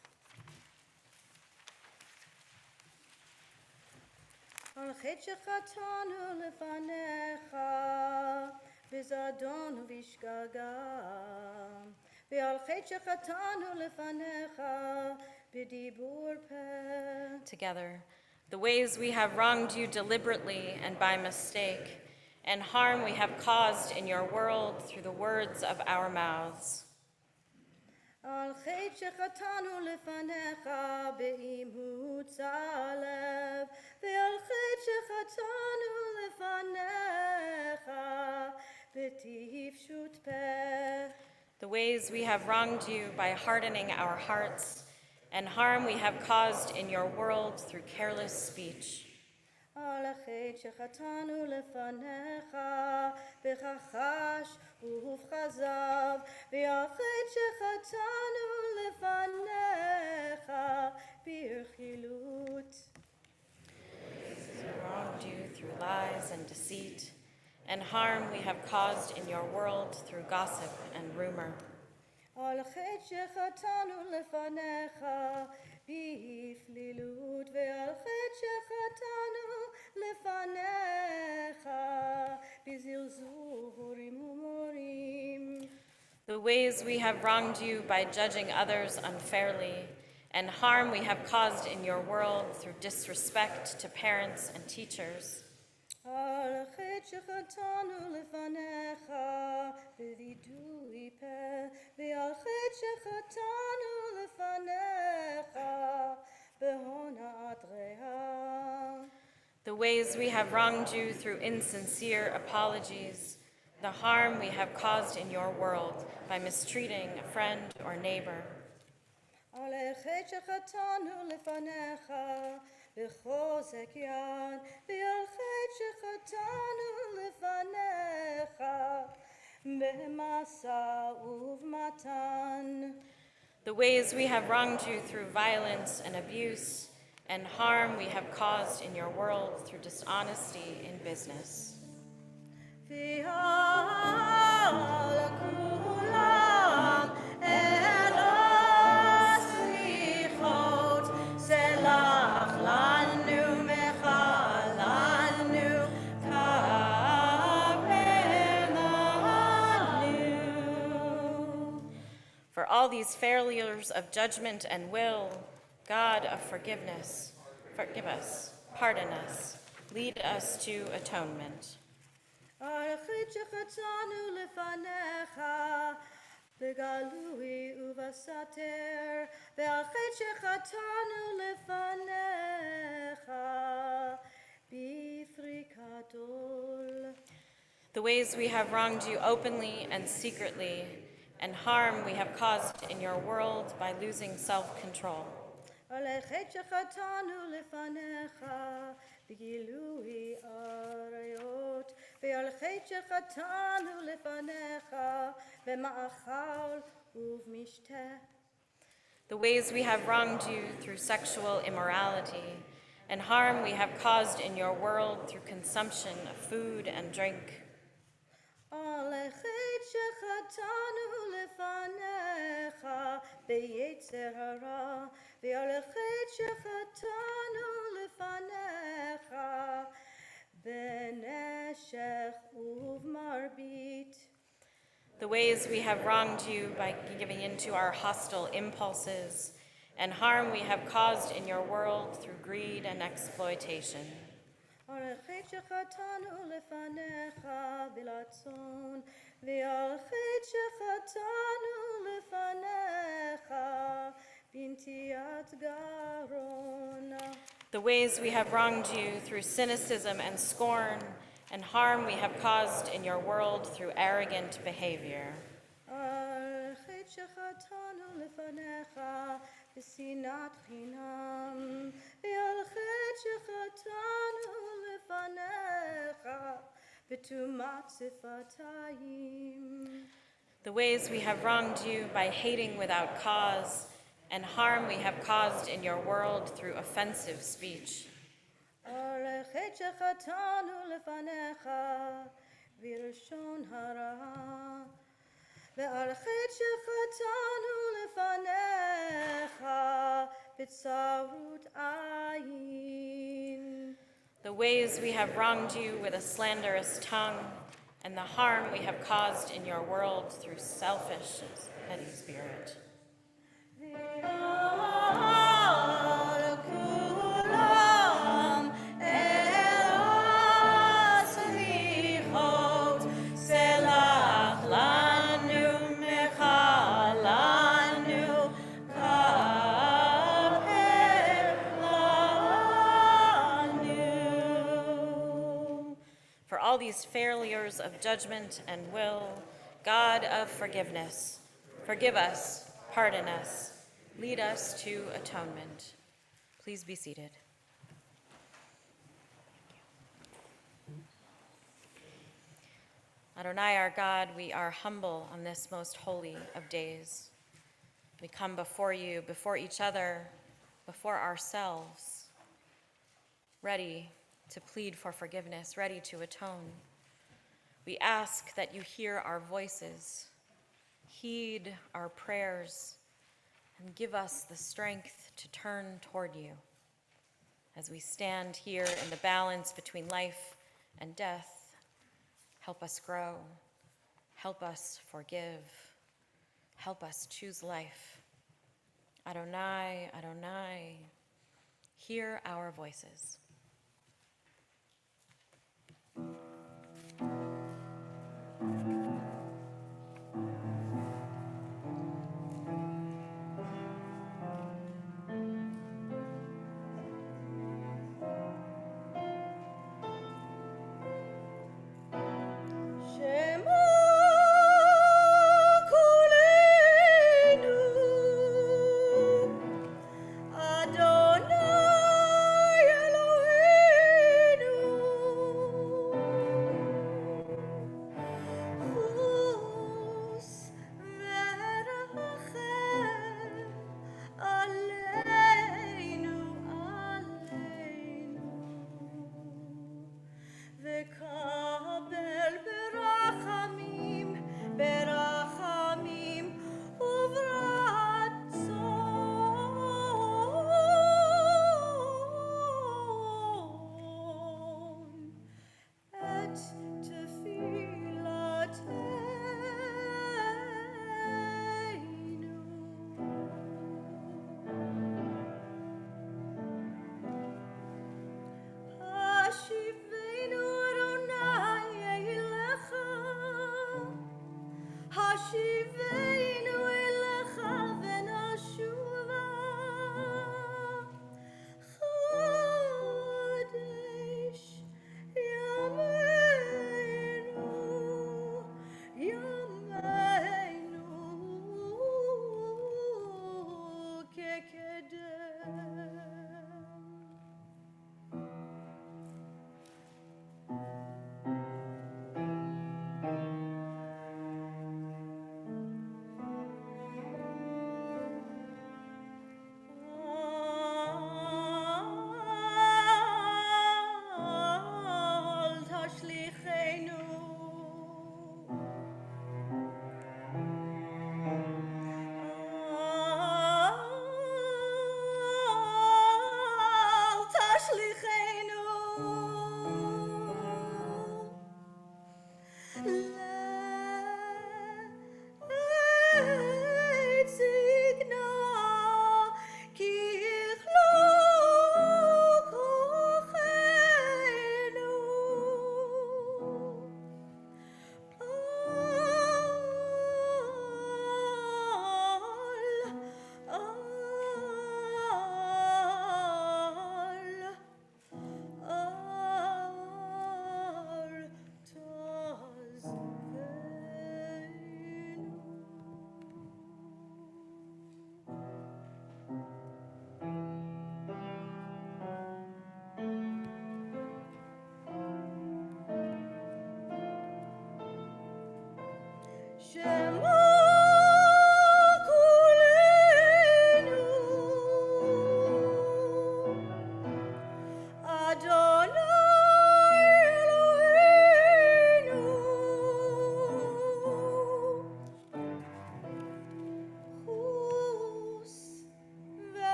על חטא שחטאנו לפניך, בזדון ובשגגה, ועל חטא שחטאנו לפניך, בדיבור פה. Together, the ways we have wronged you deliberately and by mistake, and harm we have caused in your world through the words of our mouths. על חטא שחטאנו לפניך באימוץ הלב, ועל חטא שחטאנו לפניך בטיפשות פה. The ways we have wronged you by hardening our hearts, and harm we have caused in your world through careless speech. על החטא שחטאנו לפניך בכחש ובכזב, ועל חטא שחטאנו לפניך ברכילות. We wronged you through lies and deceit, and harm we have caused in your world through gossip and rumor. על חטא שחטאנו לפניך בפלילות, ועל חטא שחטאנו לפניך בזלזולים ומורים. The ways we have wronged you by judging others unfairly, and harm we have caused in your world through disrespect to parents and teachers. על החטא שחטאנו לפניך בווידוי פה, ועל חטא שחטאנו לפניך בהונאת רעה. The the ways we have wronged you through insincere apologies, the harm we have caused in your world by mistreating a friend or neighbor. על החטא שחטאנו לפניך בחוזק יד, ועל חטא שחטאנו לפניך במשא ובמתן. The ways we have wronged you through violence and abuse, and harm we have caused in your world through dishonesty in business. ועל כולם אל הסליחות, סלח לנו מחלנו, כפרנו. For all these failures of judgment and will, God of forgiveness, forgive us, pardon us, lead us to atonement. על חטא שחטאנו לפניך בגלוי ובסתר, ועל חטא שחטאנו לפניך בפרי גדול. The ways we have wronged you openly and secretly, and harm we have caused in your world by losing self-control. על החטא שחטאנו לפניך בגילוי עריות, ועל חטא שחטאנו לפניך במאכל ובמשתה. The ways we have wronged you through sexual immorality, and harm we have caused in your world through consumption of food and drink. על החטא שחטאנו לפניך ביצר הרע, ועל החטא שחטאנו לפניך בנשך ובמרבית. The ways we have wronged you by giving in to our hostile impulses, and harm we have caused in your world through greed and exploitation. על החטא שחטאנו לפניך ברצון, ועל חטא שחטאנו לפניך בנטיית גרון. The ways we have wronged you through cynicism and scorn, and harm we have caused in your world through arrogant behavior. על חטא שחטאנו לפניך בשנאת חינם, ועל חטא שחטאנו לפניך בטומאת שפתיים. The ways we have wronged you by hating without cause, and harm we have caused in your world through offensive speech. על החטא שחטאנו לפניך בלשון הרע, ועל חטא שחטאנו לפניך בצרות עין. The ways we have wronged you with a slanderous tongue, and the harm we have caused in your world through selfish and petty spirit. ועל כולם אל הסליחות, סלח לנו מחלנו, כפרנו. For all these failures of judgment and will, God of forgiveness, forgive us, pardon us, lead us to atonement. Please be seated. Adonai, our God, we are humble on this most holy of days. We come before you, before each other, before ourselves, ready to plead for forgiveness, ready to atone. We ask that you hear our voices, heed our prayers, and give us the strength to turn toward you as we stand here in the balance between life and death. Help us grow, help us forgive, help us choose life. Adonai, Adonai, hear our voices.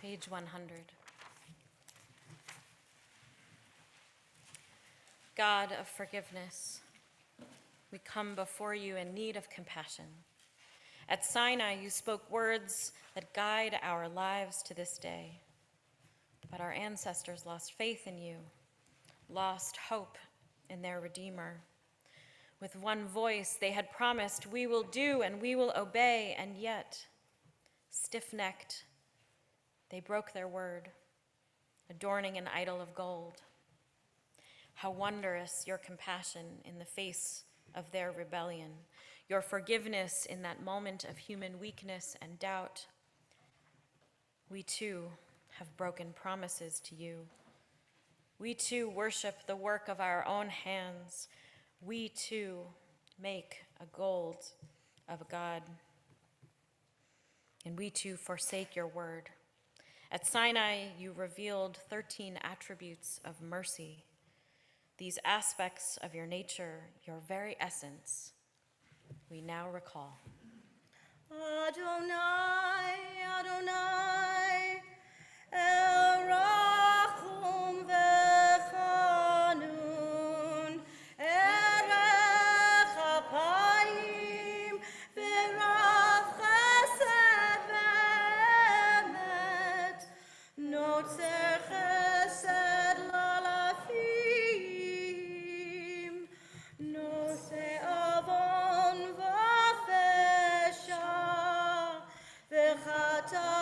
page 100. God of forgiveness, we come before you in need of compassion. At Sinai, you spoke words that guide our lives to this day. But our ancestors lost faith in you, lost hope in their Redeemer. With one voice, they had promised, we will do and we will obey, and yet, stiff-necked, they broke their word, adorning an idol of gold. How wondrous your compassion in the face of their rebellion, your forgiveness in that moment of human weakness and doubt. We too have broken promises to you. We too worship the work of our own hands. We too make a gold of God. And we too forsake your word. At Sinai, you revealed 13 attributes of mercy. These aspects of your nature, your very essence, we now recall. Adonai, Adonai, El Rachum v'Chanun, Erech Apayim v'Rav Chesed v'Emet, Notzer Chesed l'alafim, Nosei Avon v'Fesha, v'Chata'a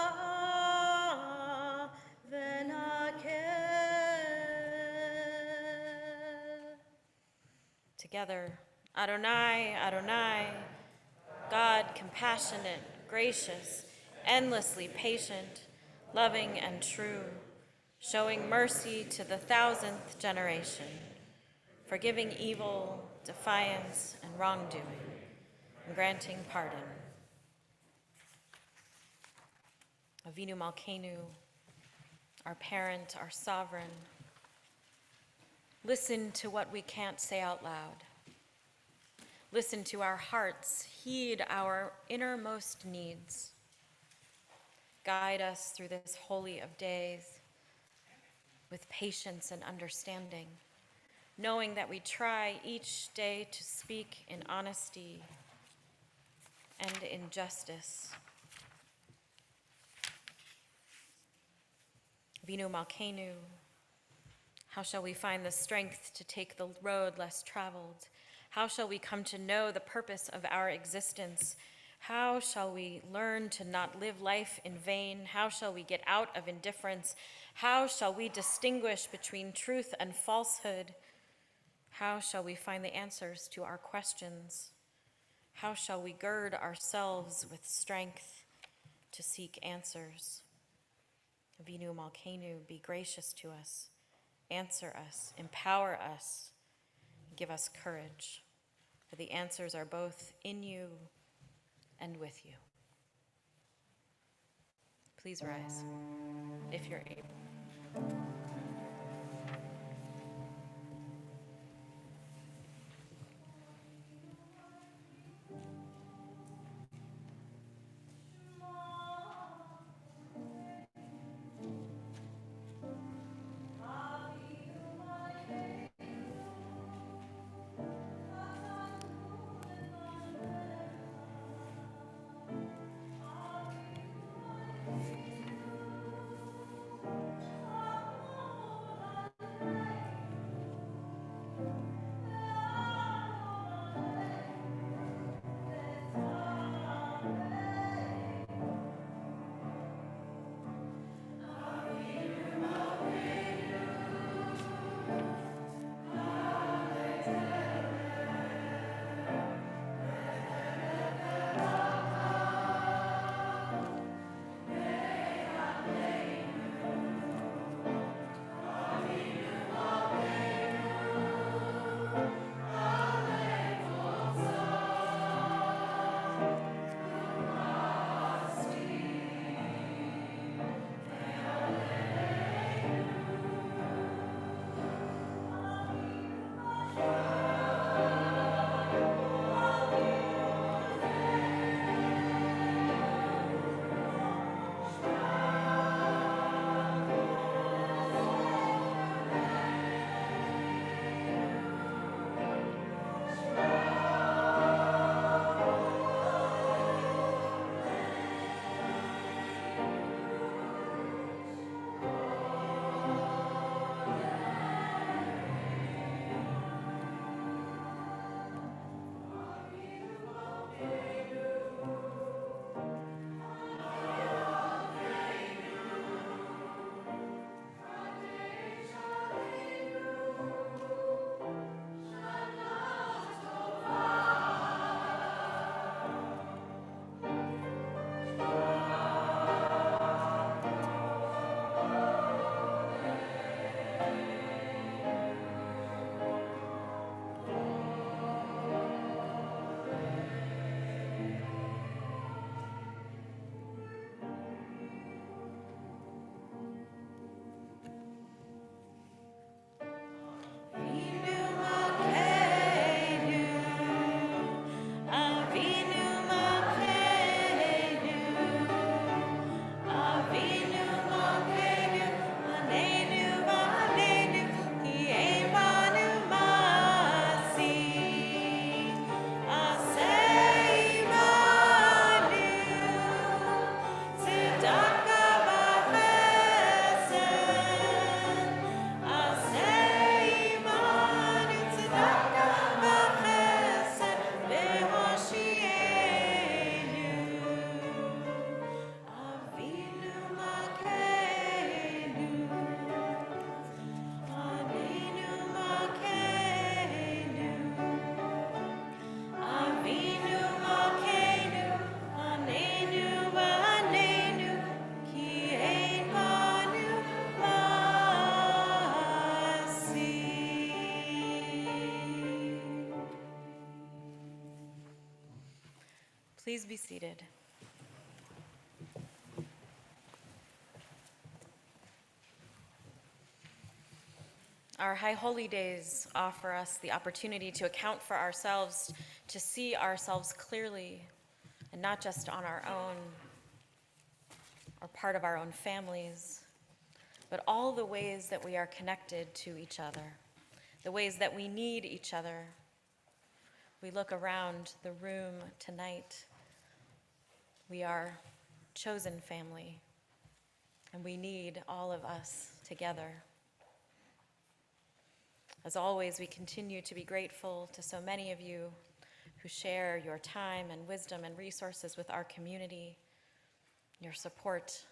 v'Nakeh. Together, Adonai, Adonai, God compassionate, gracious, endlessly patient, loving and true, showing mercy to the 1,000th generation, forgiving evil, defiance, and wrongdoing, and granting pardon. Avinu Malkeinu, our parent, our sovereign, listen to what we can't say out loud. Listen to our hearts, heed our innermost needs. Guide us through this holy of days with patience and understanding, knowing that we try each day to speak in honesty and in justice. Avinu Malkeinu, how shall we find the strength to take the road less traveled? How shall we come to know the purpose of our existence? How shall we learn to not live life in vain? How shall we get out of indifference? How shall we distinguish between truth and falsehood? How shall we find the answers to our questions? How shall we gird ourselves with strength to seek answers? Avinu Malkeinu, be gracious to us, answer us, empower us, give us courage, for the answers are both in you and with you. Please rise, if you're able. Please be seated. Our High Holy Days offer us the opportunity to account for ourselves, to see ourselves clearly, and not just on our own or part of our own families, but all the ways that we are connected to each other, the ways that we need each other. We look around the room tonight. We are chosen family, and we need all of us together. As always, we continue to be grateful to so many of you who share your time and wisdom and resources with our community. Your support,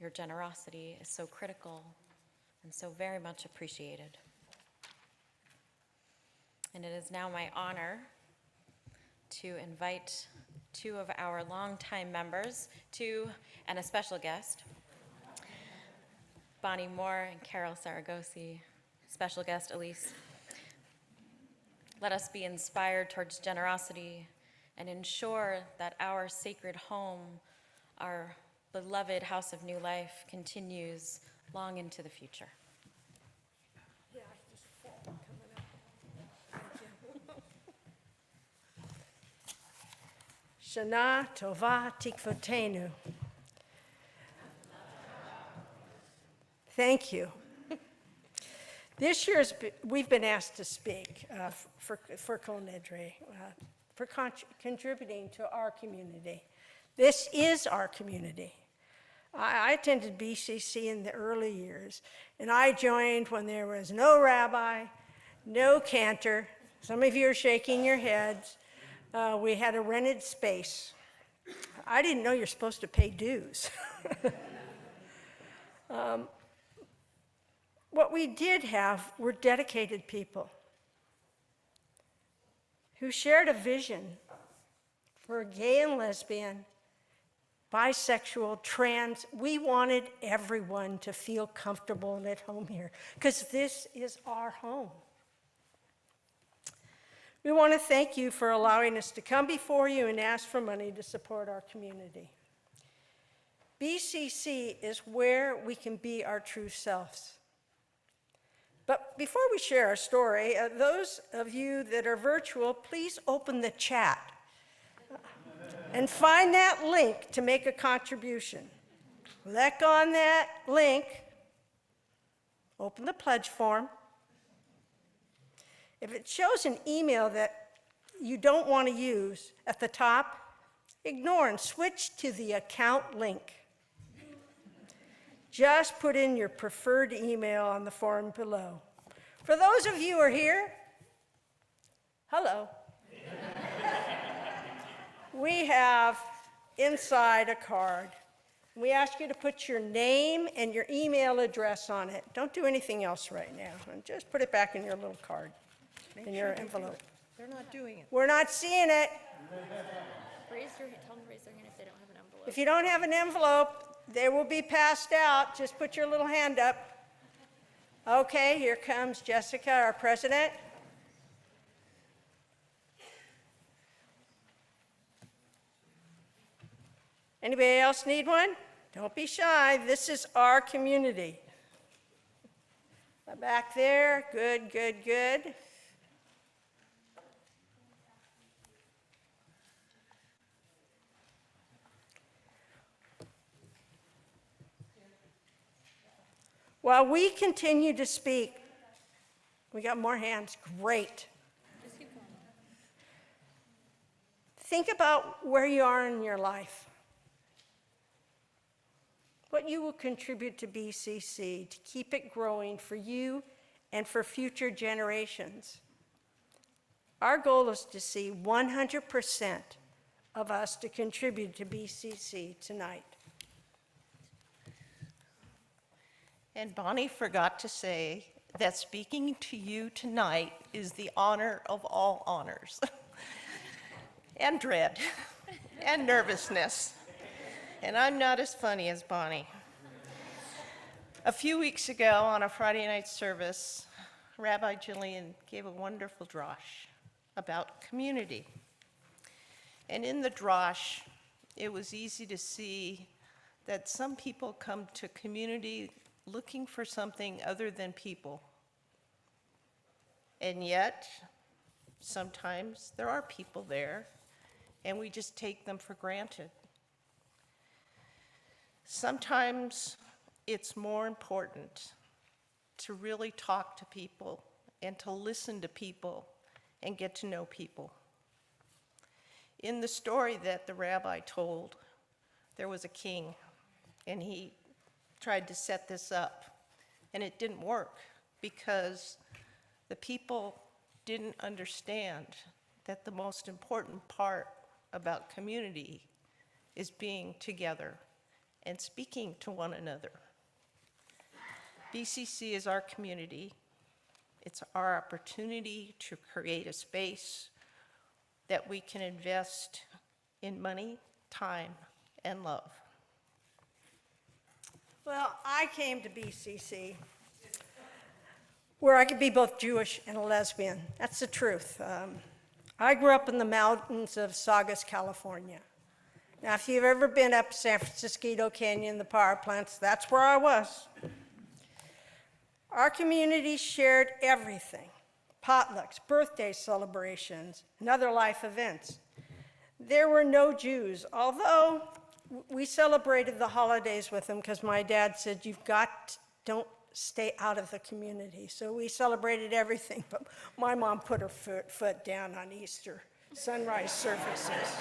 your generosity is so critical and so very much appreciated. And it is now my honor to invite two of our longtime members, and a special guest, Bonnie Moore and Carol Saragosi, special guest Elise. Let us be inspired towards generosity and ensure that our sacred home, our beloved House of New Life, continues long into the future. Yeah, I just fall coming up. Thank you. Shana Tova Tikvotenu. Thank you. This year, we've been asked to speak for Kol Nidrei, for contributing to our community. This is our community. I attended BCC in the early years, and I joined when there was no rabbi, no cantor. Some of you are shaking your heads. We had a rented space. I didn't know you're supposed to pay dues. What we did have were dedicated people who shared a vision for gay and lesbian, bisexual, trans. We wanted everyone to feel comfortable and at home here, because this is our home. We want to thank you for allowing us to come before you and ask for money to support our community. BCC is where we can be our true selves. But before we share our story, those of you that are virtual, please open the chat and find that link to make a contribution. Click on that link, open the pledge form. If it shows an email that you don't want to use at the top, ignore and switch to the account link. Just put in your preferred email on the form below. For those of you who are here, hello. We have inside a card. We ask you to put your name and your email address on it. Don't do anything else right now. And just put it back in your little card, in your envelope. They're not doing it. We're not seeing it. Tell them to raise their hand if they don't have an envelope. If you don't have an envelope, they will be passed out. Just put your little hand up. Okay, here comes Jessica, our president. Anybody else need one? Don't be shy. This is our community. Back there, good, good, good. While we continue to speak, we got more hands, great. Think about where you are in your life. What you will contribute to BCC to keep it growing for you and for future generations. Our goal is to see 100% of us to contribute to BCC tonight. And Bonnie forgot to say that speaking to you tonight is the honor of all honors, and dread, and nervousness. And I'm not as funny as Bonnie. A few weeks ago on a Friday night service, Rabbi Jillian gave a wonderful drosh about community. And in the drosh, it was easy to see that some people come to community looking for something other than people. And yet, sometimes there are people there, and we just take them for granted. Sometimes it's more important to really talk to people and to listen to people and get to know people. In the story that the rabbi told, there was a king, and he tried to set this up, and it didn't work because the people didn't understand that the most important part about community is being together and speaking to one another. BCC is our community. It's our opportunity to create a space that we can invest in money, time, and love. Well, I came to BCC where I could be both Jewish and a lesbian. That's the truth. I grew up in the mountains of Saugus, California. Now, if you've ever been up San Francisco Canyon, the power plants, that's where I was. Our community shared everything: potlucks, birthday celebrations, and other life events. There were no Jews, although we celebrated the holidays with them because my dad said, don't stay out of the community. So we celebrated everything, but my mom put her foot down on Easter sunrise services.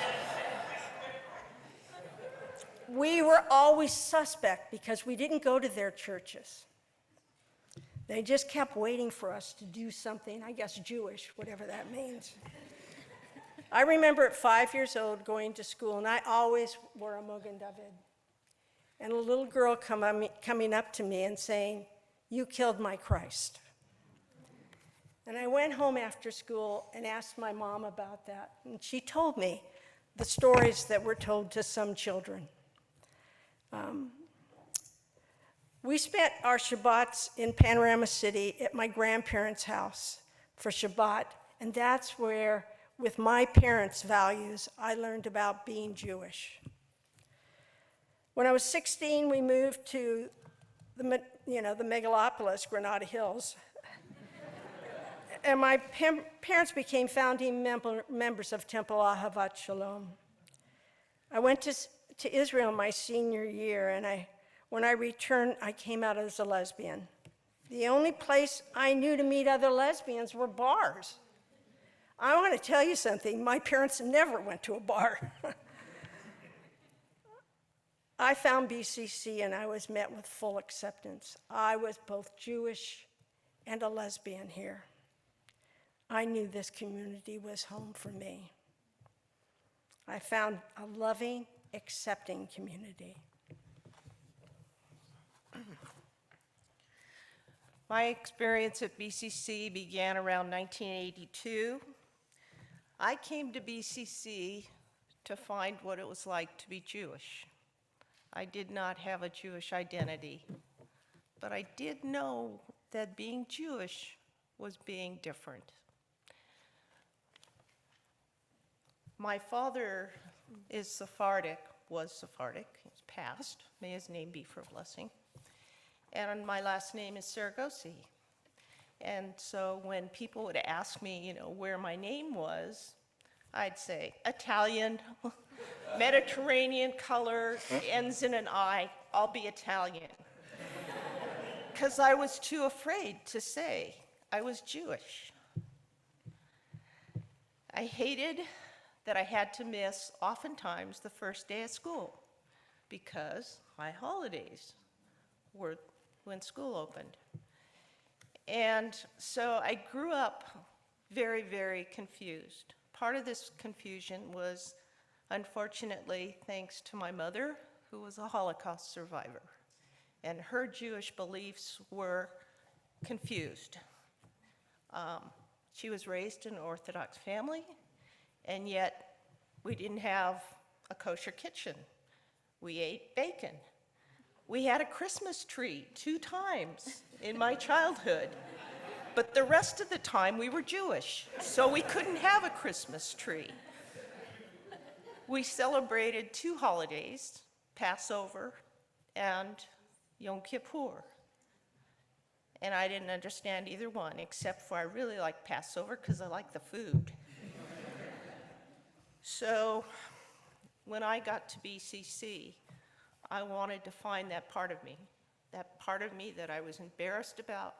We were always suspect because we didn't go to their churches. They just kept waiting for us to do something, I guess Jewish, whatever that means. I remember at 5 years old going to school, and I always wore a Mogen David. And a little girl coming up to me and saying, "You killed my Christ." And I went home after school and asked my mom about that. And she told me the stories that were told to some children. We spent our Shabbats in Panorama City at my grandparents' house for Shabbat, and that's where, with my parents' values, I learned about being Jewish. When I was 16, we moved to the megalopolis, Granada Hills. And my parents became founding members of Temple Ahavat Shalom. I went to Israel my senior year, and when I returned, I came out as a lesbian. The only place I knew to meet other lesbians were bars. I want to tell you something, my parents never went to a bar. I found BCC and I was met with full acceptance. I was both Jewish and a lesbian here. I knew this community was home for me. I found a loving, accepting community. My experience at BCC began around 1982. I came to BCC to find what it was like to be Jewish. I did not have a Jewish identity, but I did know that being Jewish was being different. My father is Sephardic, was Sephardic, he's passed, may his name be for a blessing. And my last name is Saragosi. And so when people would ask me, where my name was, I'd say Italian, Mediterranean color, ends in an I, I'll be Italian. Because I was too afraid to say I was Jewish. I hated that I had to miss oftentimes the first day of school because my holidays were when school opened. And so I grew up very, very confused. Part of this confusion was, unfortunately, thanks to my mother, who was a Holocaust survivor, and her Jewish beliefs were confused. She was raised in an Orthodox family, and yet we didn't have a kosher kitchen. We ate bacon. We had a Christmas tree 2 times in my childhood, but the rest of the time we were Jewish, so we couldn't have a Christmas tree. we celebrated 2 holidays, Passover and Yom Kippur. And I didn't understand either one, except for I really like Passover because I like the food. So when I got to BCC, I wanted to find that part of me that I was embarrassed about,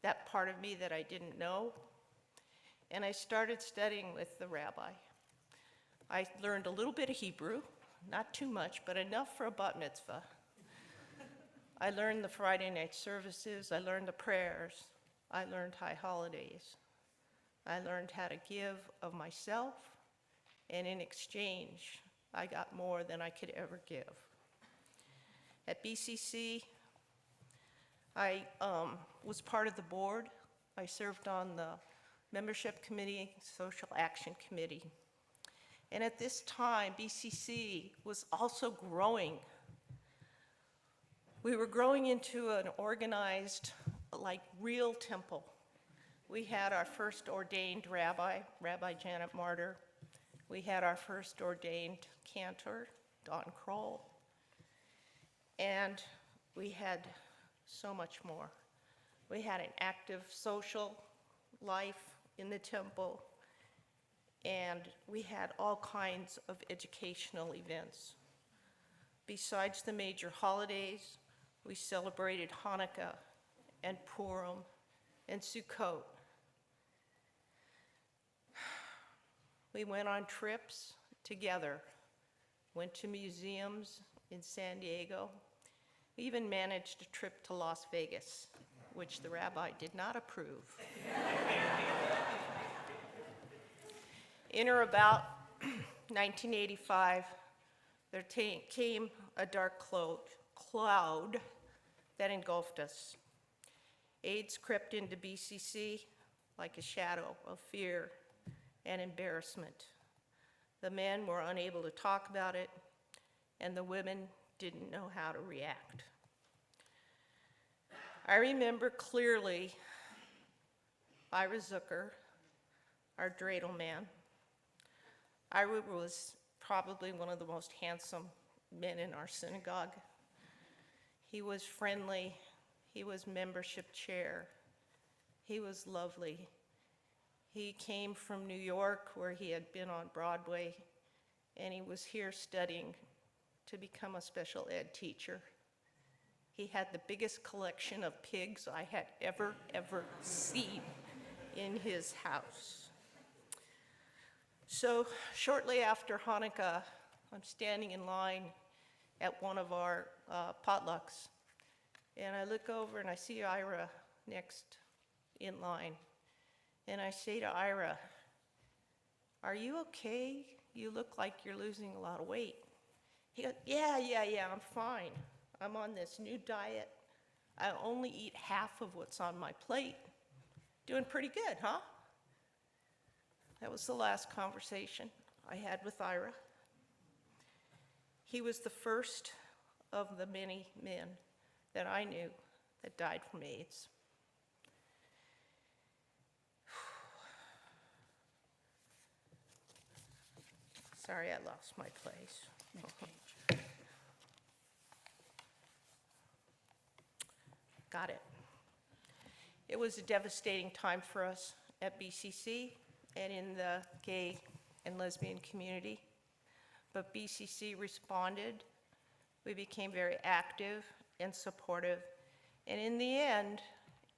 that part of me that I didn't know. And I started studying with the rabbi. I learned a little bit of Hebrew, not too much, but enough for a bat mitzvah. I learned the Friday night services, I learned the prayers, I learned high holidays. I learned how to give of myself, and in exchange, I got more than I could ever give. At BCC, I was part of the board. I served on the membership committee, social action committee. And at this time, BCC was also growing. We were growing into an organized, like, real temple. We had our first ordained rabbi, Rabbi Janet Martyr. We had our first ordained cantor, Don Kroll. And we had so much more. We had an active social life in the temple, and we had all kinds of educational events. Besides the major holidays, we celebrated Hanukkah and Purim and Sukkot. We went on trips together, went to museums in San Diego. We even managed a trip to Las Vegas, which the rabbi did not approve. In or about 1985, there came a dark cloud that engulfed us. AIDS crept into BCC like a shadow of fear and embarrassment. The men were unable to talk about it, and the women didn't know how to react. I remember clearly Ira Zucker, our dreidel man. Ira was probably one of the most handsome men in our synagogue. He was friendly, he was membership chair, he was lovely. He came from New York, where he had been on Broadway, and he was here studying to become a special ed teacher. He had the biggest collection of pigs I had ever seen in his house. So shortly after Hanukkah, I'm standing in line at one of our potlucks, and I look over and I see Ira next in line. And I say to Ira, "Are you okay? You look like you're losing a lot of weight." He goes, yeah, I'm fine. I'm on this new diet. I only eat half of what's on my plate. Doing pretty good, huh? That was the last conversation I had with Ira. He was the first of the many men that I knew that died from AIDS. Sorry, I lost my place. Got it. It was a devastating time for us at BCC and in the gay and lesbian community. But BCC responded. We became very active and supportive. And in the end,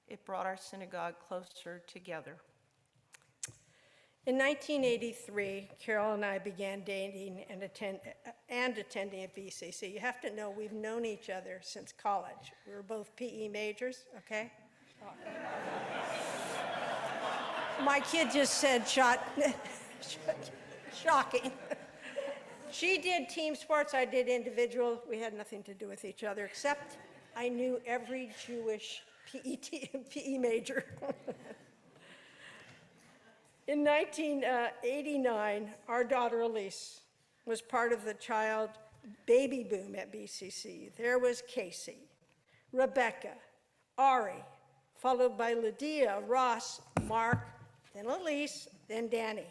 it brought our synagogue closer together. In 1983, Carol and I began dating and attending at BCC. You have to know we've known each other since college. We were both PE majors, okay? My kid just said shocking. She did team sports, I did individual. We had nothing to do with each other, except I knew every Jewish PE major. In 1989, our daughter Elise was part of the child baby boom at BCC. There was Casey, Rebecca, Ari, followed by Lydia, Ross, Mark, then Elise, then Danny.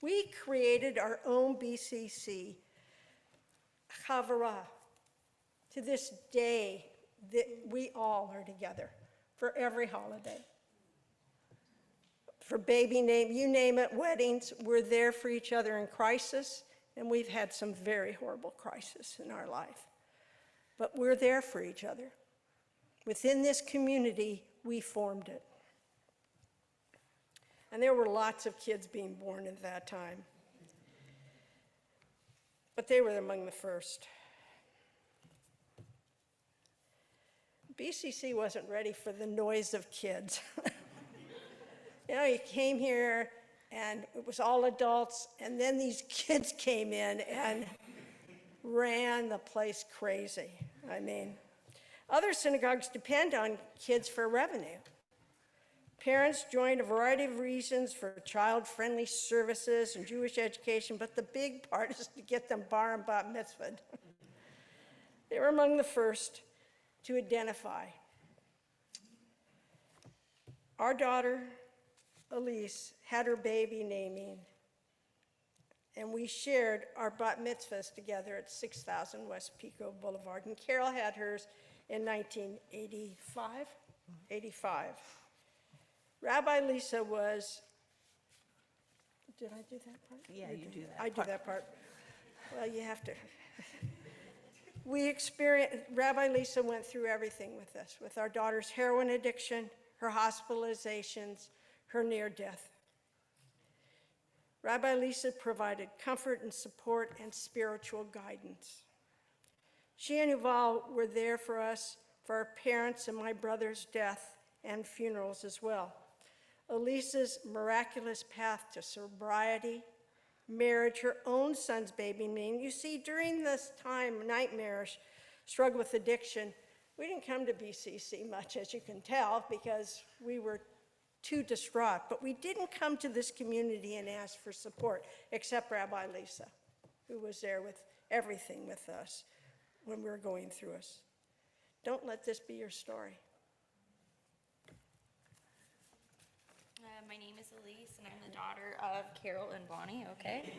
We created our own BCC, Havara. To this day, that we all are together for every holiday. For baby name, you name it, weddings, we're there for each other in crisis, and we've had some very horrible crises in our life. But we're there for each other. Within this community, we formed it. And there were lots of kids being born at that time. But they were among the first. BCC wasn't ready for the noise of kids. You know, you came here and it was all adults, and then these kids came in and ran the place crazy. I mean, other synagogues depend on kids for revenue. Parents joined a variety of reasons for child-friendly services and Jewish education, but the big part is to get them bar and bat mitzvahed. They were among the first to identify. Our daughter, Elise, had her baby naming, and we shared our bat mitzvahs together at 6000 West Pico Boulevard, and Carol had hers in 1985. 85. Rabbi Lisa was, did I do that part? Yeah, you do that I do part. that part. Well, you have to. We experienced, Rabbi Lisa went through everything with us, with our daughter's heroin addiction, her hospitalizations, her near death. Rabbi Lisa provided comfort and support and spiritual guidance. She and Yuval were there for us, for our parents and my brother's death and funerals as well. Elisa's miraculous path to sobriety, marriage, her own son's baby name. You see, during this time, nightmarish, struggle with addiction, we didn't come to BCC much, as you can tell, because we were too distraught. But we didn't come to this community and ask for support, except Rabbi Lisa, who was there with everything with us when we were going through us. Don't let this be your story. My name is Elise, and I'm the daughter of Carol and Bonnie, okay?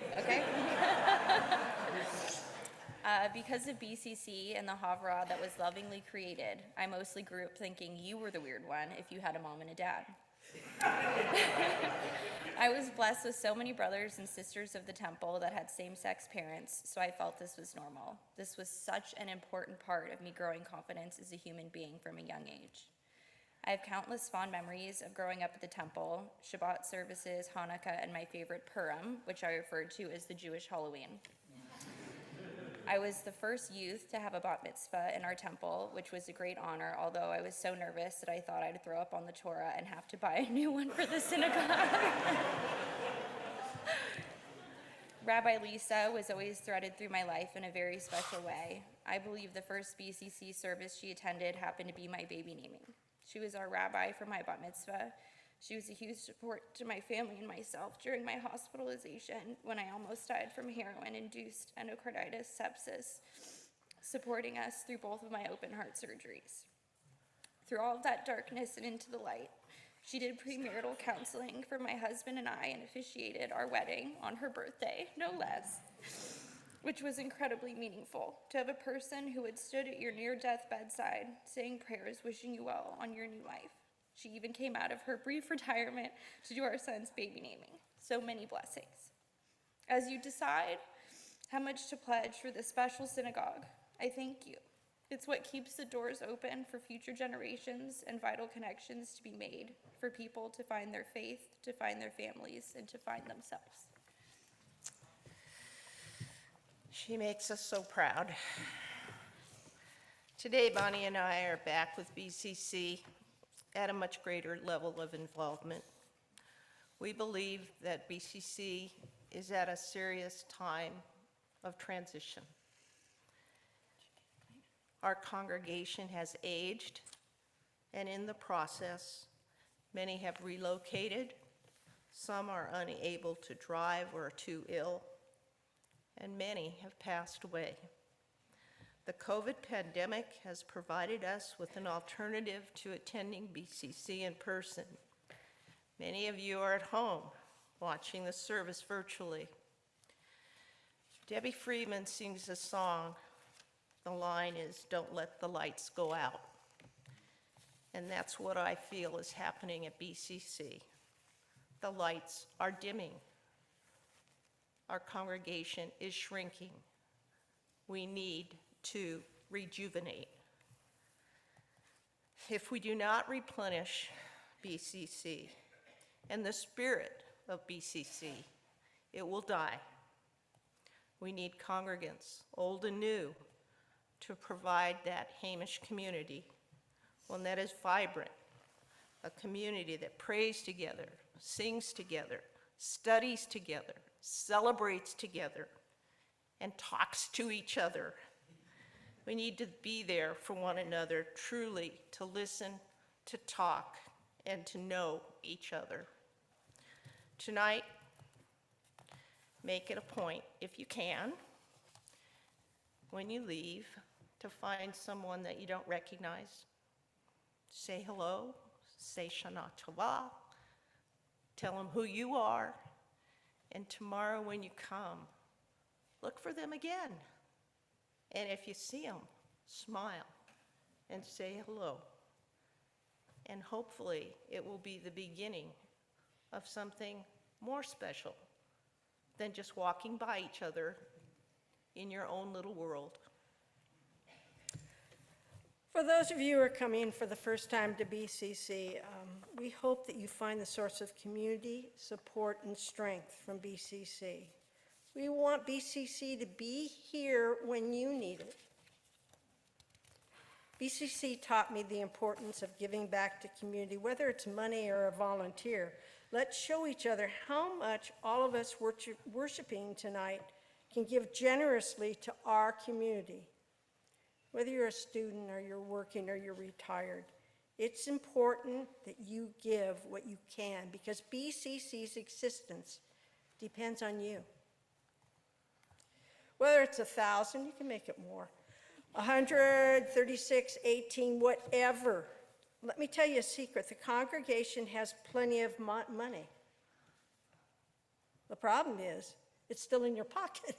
Because of BCC and the Havra that was lovingly created, I mostly grew up thinking you were the weird one if you had a mom and a dad. I was blessed with so many brothers and sisters of the temple that had same-sex parents, so I felt this was normal. This was such an important part of me growing confidence as a human being from a young age. I have countless fond memories of growing up at the temple, Shabbat services, Hanukkah, and my favorite Purim, which I referred to as the Jewish Halloween. I was the first youth to have a bat mitzvah in our temple, which was a great honor, although I was so nervous that I thought I'd throw up on the Torah and have to buy a new one for the synagogue. Rabbi Lisa was always threaded through my life in a very special way. I believe the first BCC service she attended happened to be my baby naming. She was our rabbi for my bat mitzvah. She was a huge support to my family and myself during my hospitalization when I almost died from heroin-induced endocarditis sepsis, supporting us through both of my open heart surgeries. Through all of that darkness and into the light, she did premarital counseling for my husband and I and officiated our wedding on her birthday, no less, which was incredibly meaningful to have a person who had stood at your near-death bedside saying prayers wishing you well on your new life. She even came out of her brief retirement to do our son's baby naming. So many blessings. As you decide how much to pledge for this special synagogue, I thank you. It's what keeps the doors open for future generations and vital connections to be made for people to find their faith, to find their families, and to find themselves. She makes us so proud. Today, Bonnie and I are back with BCC at a much greater level of involvement. We believe that BCC is at a serious time of transition. Our congregation has aged, and in the process, many have relocated, some are unable to drive or are too ill, and many have passed away. The COVID pandemic has provided us with an alternative to attending BCC in person. Many of you are at home watching the service virtually. Debbie Friedman sings a song. The line is, "Don't let the lights go out." And that's what I feel is happening at BCC. The lights are dimming. Our congregation is shrinking. We need to rejuvenate. If we do not replenish BCC and the spirit of BCC, it will die. We need congregants, old and new, to provide that Hamish community, one that is vibrant, a community that prays together, sings together, studies together, celebrates together, and talks to each other. We need to be there for one another, truly to listen, to talk, and to know each other. Tonight, make it a point, if you can, when you leave, to find someone that you don't recognize. Say hello, say Shana Tova, tell them who you are, and tomorrow when you come, look for them again. And if you see them, smile and say hello. And hopefully it will be the beginning of something more special than just walking by each other in your own little world. For those of you who are coming for the first time to BCC, we hope that you find the source of community, support, and strength from BCC. We want BCC to be here when you need it. BCC taught me the importance of giving back to community, whether it's money or a volunteer. Let's show each other how much all of us worshiping tonight can give generously to our community. Whether you're a student or you're working or you're retired, it's important that you give what you can because BCC's existence depends on you. Whether it's 1,000, you can make it more, 100, 36, 18, whatever. Let me tell you a secret. The congregation has plenty of money. The problem is, it's still in your pocket.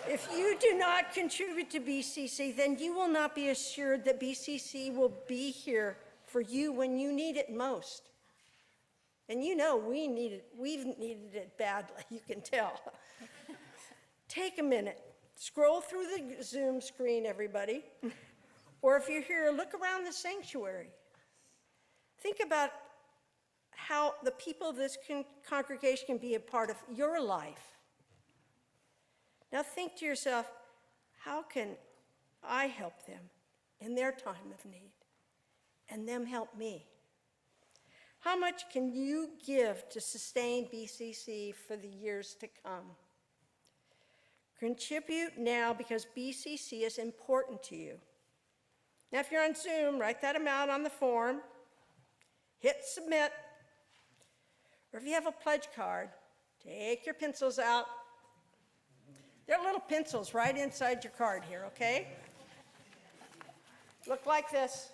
If you do not contribute to BCC, then you will not be assured that BCC will be here for you when you need it most. And you know we've needed it badly, you can tell. Take a minute, scroll through the Zoom screen, everybody. Or if you're here, look around the sanctuary. Think about how the people of this congregation can be a part of your life. Now think to yourself, how can I help them in their time of need and them help me? How much can you give to sustain BCC for the years to come? Contribute now because BCC is important to you. Now if you're on Zoom, write that amount on the form, hit submit, or if you have a pledge card, take your pencils out. There are little pencils right inside your card here, okay? Look like this.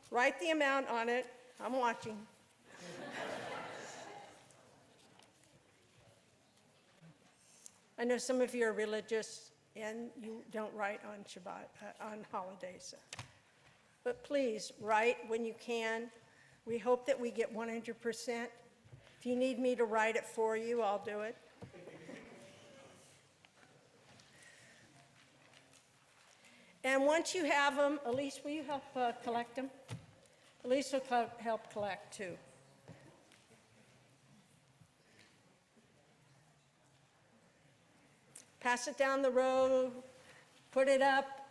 Write the amount on it. I'm watching. I know some of you are religious and you don't write on Shabbat, on holidays. But please, write when you can. We hope that we get 100%. If you need me to write it for you, I'll do it. And once you have them, Elise, will you help collect them? Elise will help collect too. Pass it down the row, put it up.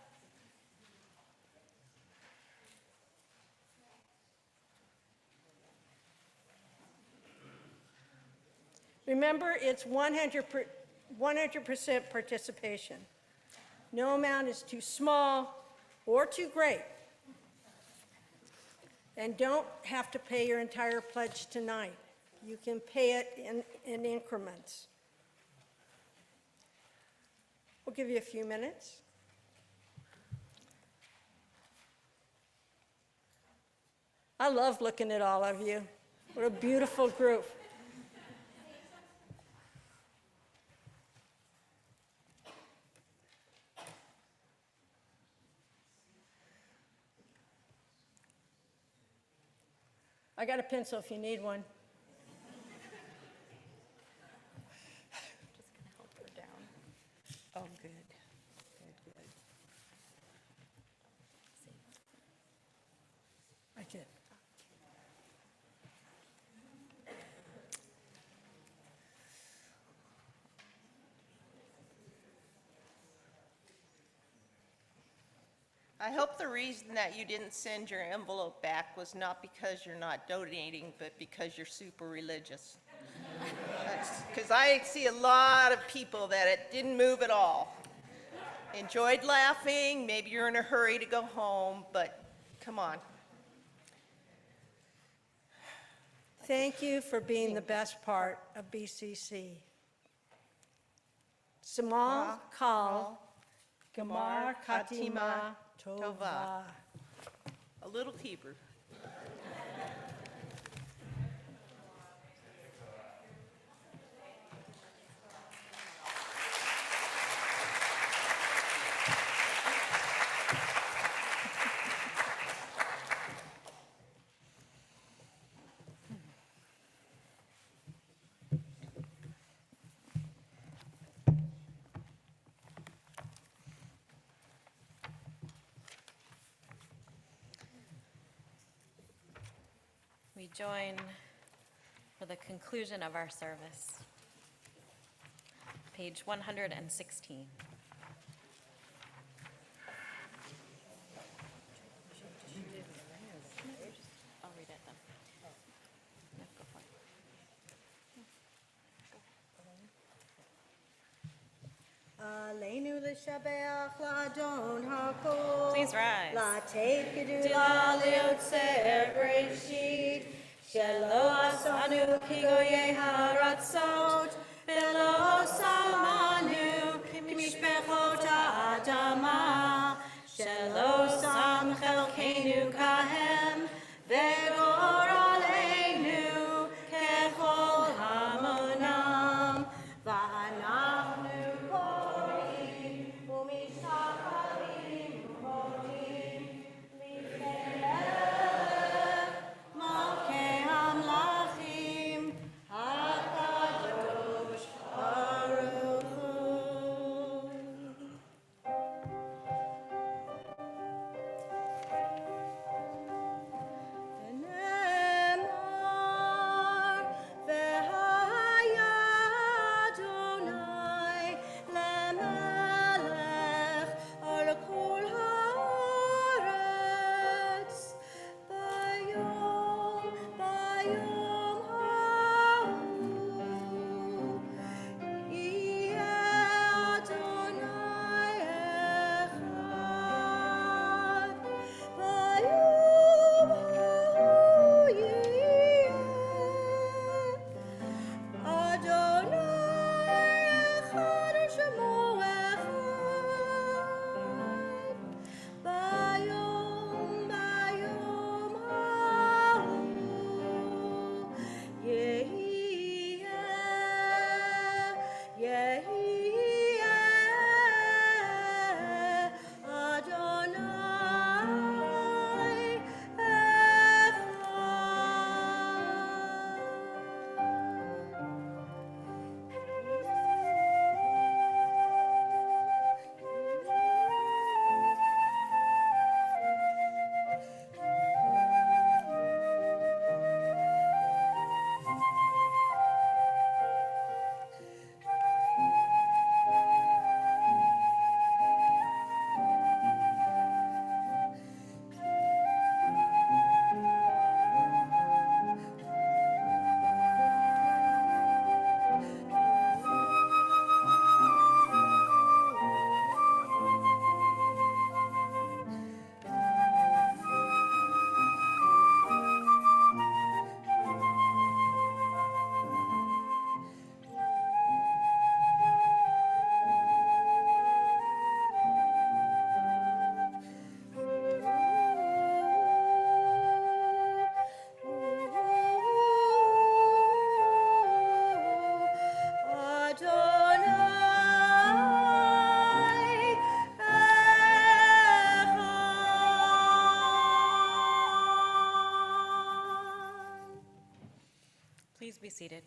Remember, it's 100% participation. No amount is too small or too great. And don't have to pay your entire pledge tonight. You can pay it in increments. We'll give you a few minutes. I love looking at all of you. What a beautiful group. I got a pencil if you need one. Just gonna help her down. Oh, good. Good, good. I did. I hope the reason that you didn't send your envelope back was not because you're not donating, but because you're super religious. Because I see a lot of people that it didn't move at all. Enjoyed laughing, maybe you're in a hurry to go home, but come on. Thank you for being the best part of BCC. Samal Kal Gamar Katima Tova. A little Hebrew. We join for the conclusion of our service. Page 116. I'll read it then. No, go for it. Aleinu l'shabeach la'adon hakol. Please rise. La'tei kedula liotzer b'reshit. Shelo asanu ki goyei haratzot. Velo samanu ki mishpechot ha'adama. Shelo sam chelkeinu kahem. Vegor aleinu kechol hamonam. V'anachnu korim u'mishachrim u'modim lifnei Melech Malkei Hamlachim HaKadosh Baruch Hu. be seated.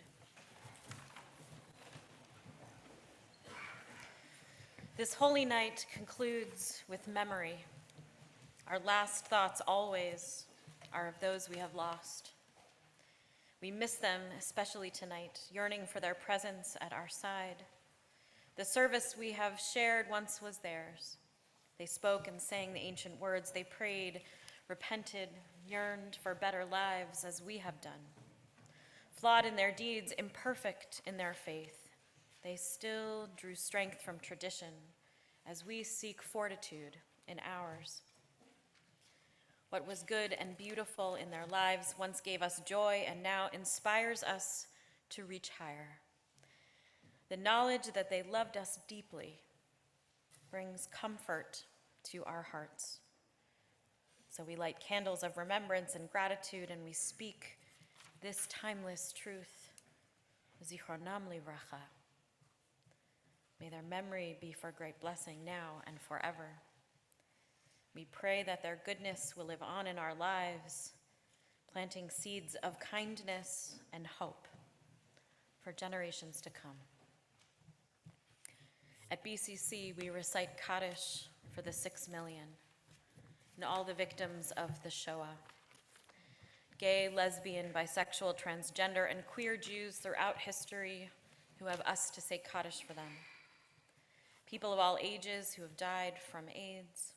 This holy night concludes with memory. Our last thoughts always are of those we have lost. We miss them, especially tonight, yearning for their presence at our side. The service we have shared once was theirs. They spoke and sang the ancient words. They prayed, repented, yearned for better lives as we have done. Flawed in their deeds, imperfect in their faith, they still drew strength from tradition as we seek fortitude in ours. What was good and beautiful in their lives once gave us joy and now inspires us to reach higher. The knowledge that they loved us deeply brings comfort to our hearts. So we light candles of remembrance and gratitude, and we speak this timeless truth, Zichronam livracha. May their memory be for great blessing now and forever. We pray that their goodness will live on in our lives, planting seeds of kindness and hope for generations to come. At BCC, we recite Kaddish for the 6 million and all the victims of the Shoah. Gay, lesbian, bisexual, transgender, and queer Jews throughout history who have us to say Kaddish for them. People of all ages who have died from AIDS.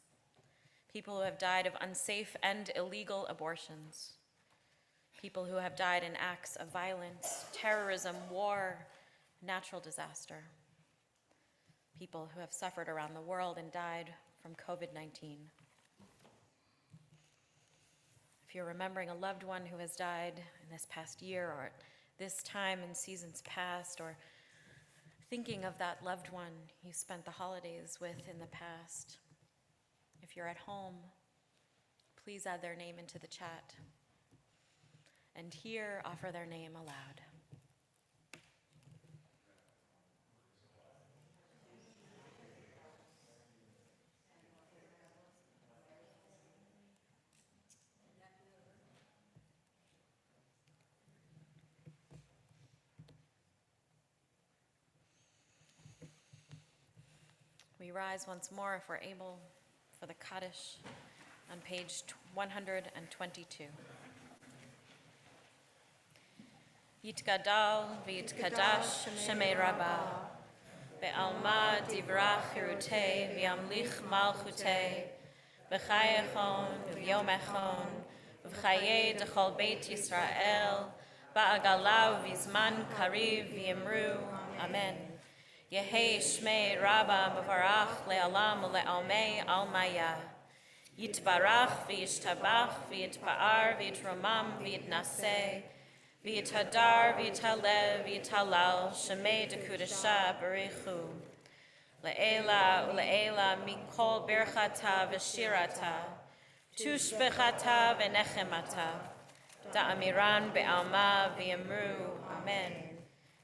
People who have died of unsafe and illegal abortions. People who have died in acts of violence, terrorism, war, natural disaster. People who have suffered around the world and died from COVID-19. If you're remembering a loved one who has died in this past year or at this time in seasons past, or thinking of that loved one you spent the holidays with in the past, if you're at home, please add their name into the chat. And here, offer their name aloud. We rise once more, if we're able, for the Kaddish on page 122. Yitgadal v'yitkadash shemei Rabbah, be'alma divrach hirutei v'yamlich malchutei, v'chayechon v'yomechon, v'chayei dechol beit Yisrael, ba'agalau v'zman kariv v'yimru, Amen. Yehei shmei Rabbah mevarach le'alam u'le'almei almaya. Yitbarach v'yishtabach v'yitpa'ar v'yitromam v'yitnaseh, v'yithadar v'yithalev v'yithalal shemei dekudasha barichu. Le'ela u'le'ela mikol birchata v'shirata, tushbechata v'nechemata, da'amiran be'alma v'yamru, Amen.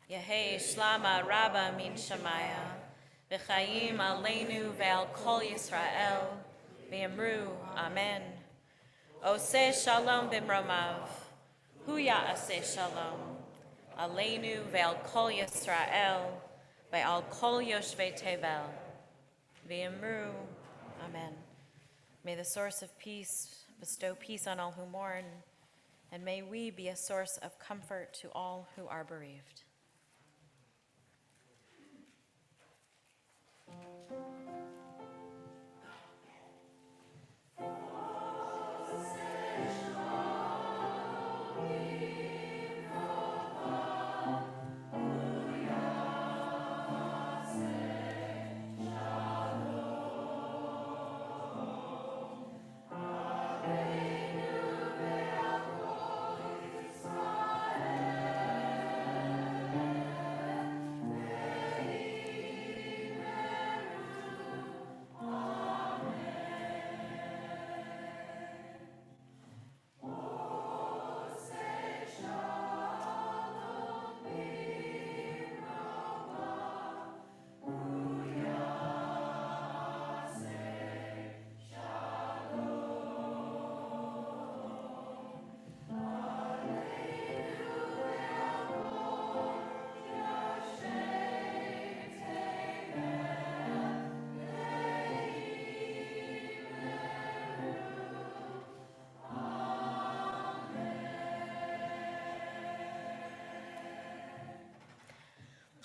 Yehei shlama Rabbah min Shemaya, v'chayim aleinu ve'al kol Yisrael, v'yamru, Amen. Oseh shalom b'mromav, hu ya'aseh shalom, aleinu ve'al kol Yisrael, ve'al kol yoshvei tevel, v'yamru, Amen. May the source of peace bestow peace on all who mourn, and may we be a source of comfort to all who are bereaved.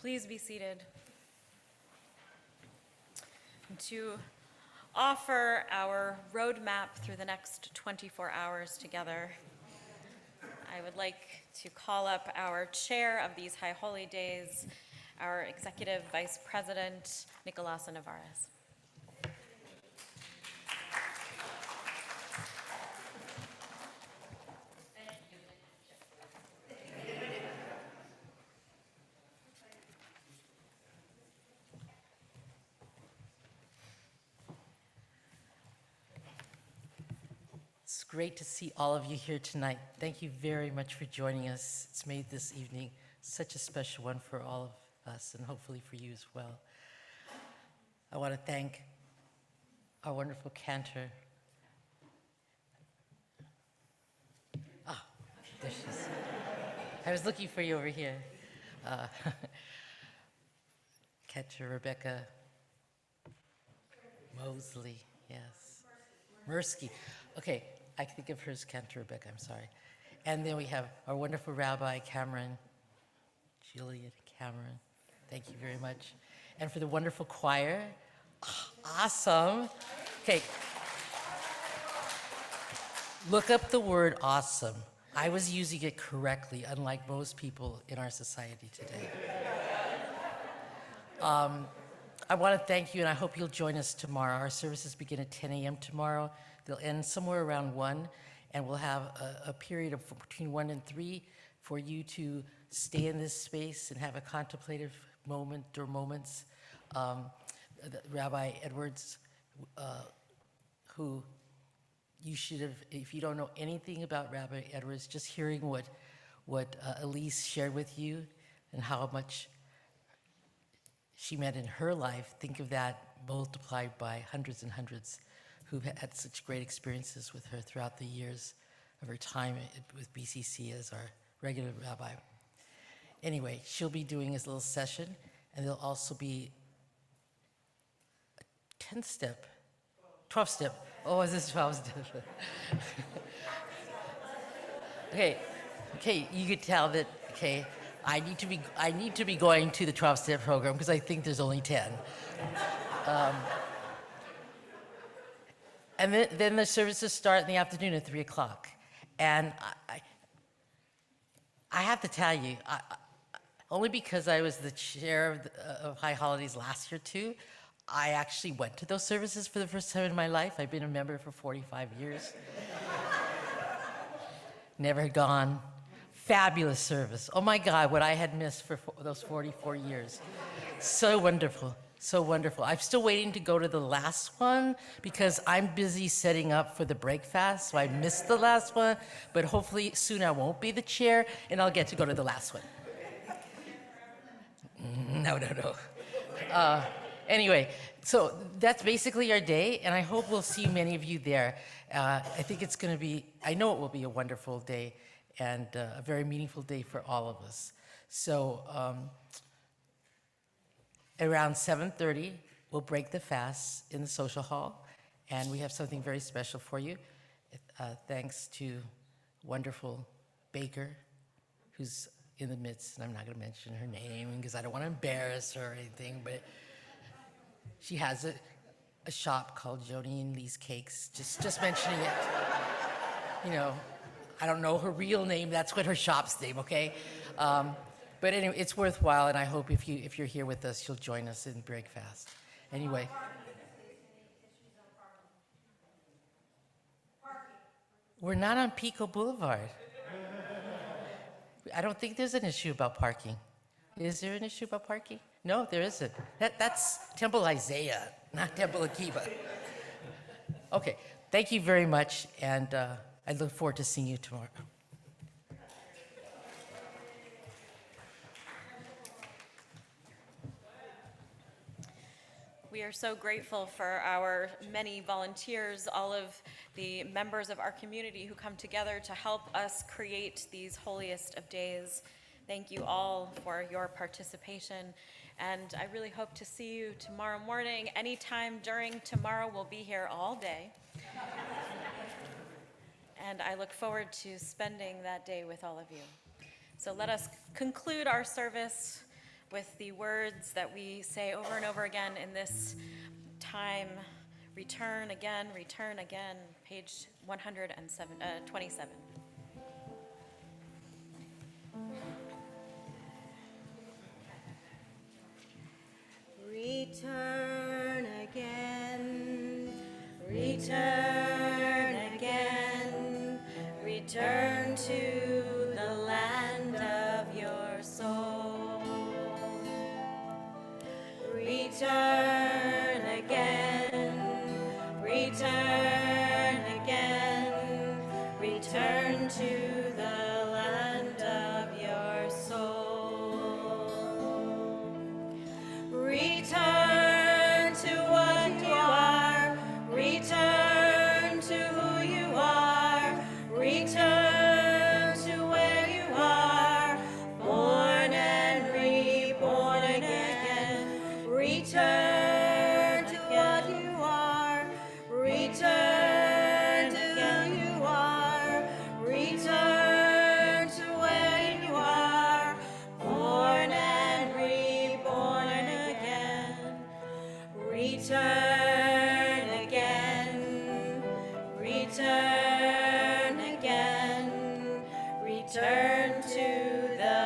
Please be seated. And to offer our roadmap through the next 24 hours together, I would like to call up our chair of these High Holy Days, our Executive Vice President, Nicolasa Navarez. It's great to see all of you here tonight. Thank you very much for joining us. It's made this evening such a special one for all of us and hopefully for you as well. I want to thank our wonderful cantor. Ah, there she is. I was looking for you over here. Cantor Rebecca Mosley, yes. Mursky. Okay, I think of her as Cantor Rebecca, I'm sorry. And then we have our wonderful Rabbi Cameron, Juliet Cameron. Thank you very much. And for the wonderful choir, awesome. Okay, look up the word awesome. I was using it correctly, unlike most people in our society today. I want to thank you, and I hope you'll join us tomorrow. Our services begin at 10 a.m. tomorrow. They'll end somewhere around 1, and we'll have a period of between 1 and 3 for you to stay in this space and have a contemplative moment or moments. Rabbi Edwards, who you should have, if you don't know anything about Rabbi Edwards, just hearing what Elise shared with you and how much she meant in her life, think of that multiplied by hundreds and hundreds who've had such great experiences with her throughout the years of her time with BCC as our regular rabbi. Anyway, she'll be doing his little session, and there'll also be a 10-step, 12-step. Oh, is this 12-step? Okay, you could tell that, okay, I need to be going to the 12-step program because I think there's only 10. And then the services start in the afternoon at 3 o'clock. And I have to tell you, only because I was the chair of High Holidays last year too, I actually went to those services for the first time in my life. I've been a member for 45 years. Never gone. Fabulous service. Oh my God, what I had missed for those 44 years. So wonderful, so wonderful. I'm still waiting to go to the last one because I'm busy setting up for the break fast, so I missed the last one, but hopefully soon I won't be the chair and I'll get to go to the last one. No. Anyway, so that's basically our day, and I hope we'll see many of you there. I think it's going to be, I know it will be a wonderful day and a very meaningful day for all of us. So around 7:30, we'll break the fast in the social hall, and we have something very special for you. Thanks to wonderful baker who's in the midst, and I'm not going to mention her name because I don't want to embarrass her or anything, but she has a shop called Joni and Lee's Cakes, just mentioning it. You know, I don't know her real name, that's what her shop's name, okay? But anyway, it's worthwhile, and I hope if you're here with us, you'll join us in break fast. Anyway. We're not on Pico Boulevard. I don't think there's an issue about parking. Is there an issue about parking? No, there isn't. That's Temple Isaiah, not Temple Akiba. Okay, thank you very much, and I look forward to seeing you tomorrow. We are so grateful for our many volunteers, all of the members of our community who come together to help us create these holiest of days. Thank you all for your participation, and I really hope to see you tomorrow morning. Anytime during tomorrow, we'll be here all day. And I look forward to spending that day with all of you. So let us conclude our service with the words that we say over and over again in this time, return again, page 127. Return again, return again, return to the land of your soul. Return again, return again, return to the land of your soul. Return to what you are, return to who you are, return to where you are, born and reborn again. Return to what you are, return to who you are, return to where you are, born and reborn again. Return again, return again, return to the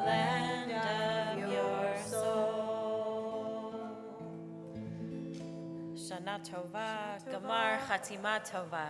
land of your soul. Shana Tova, Gamar Chatima Tova.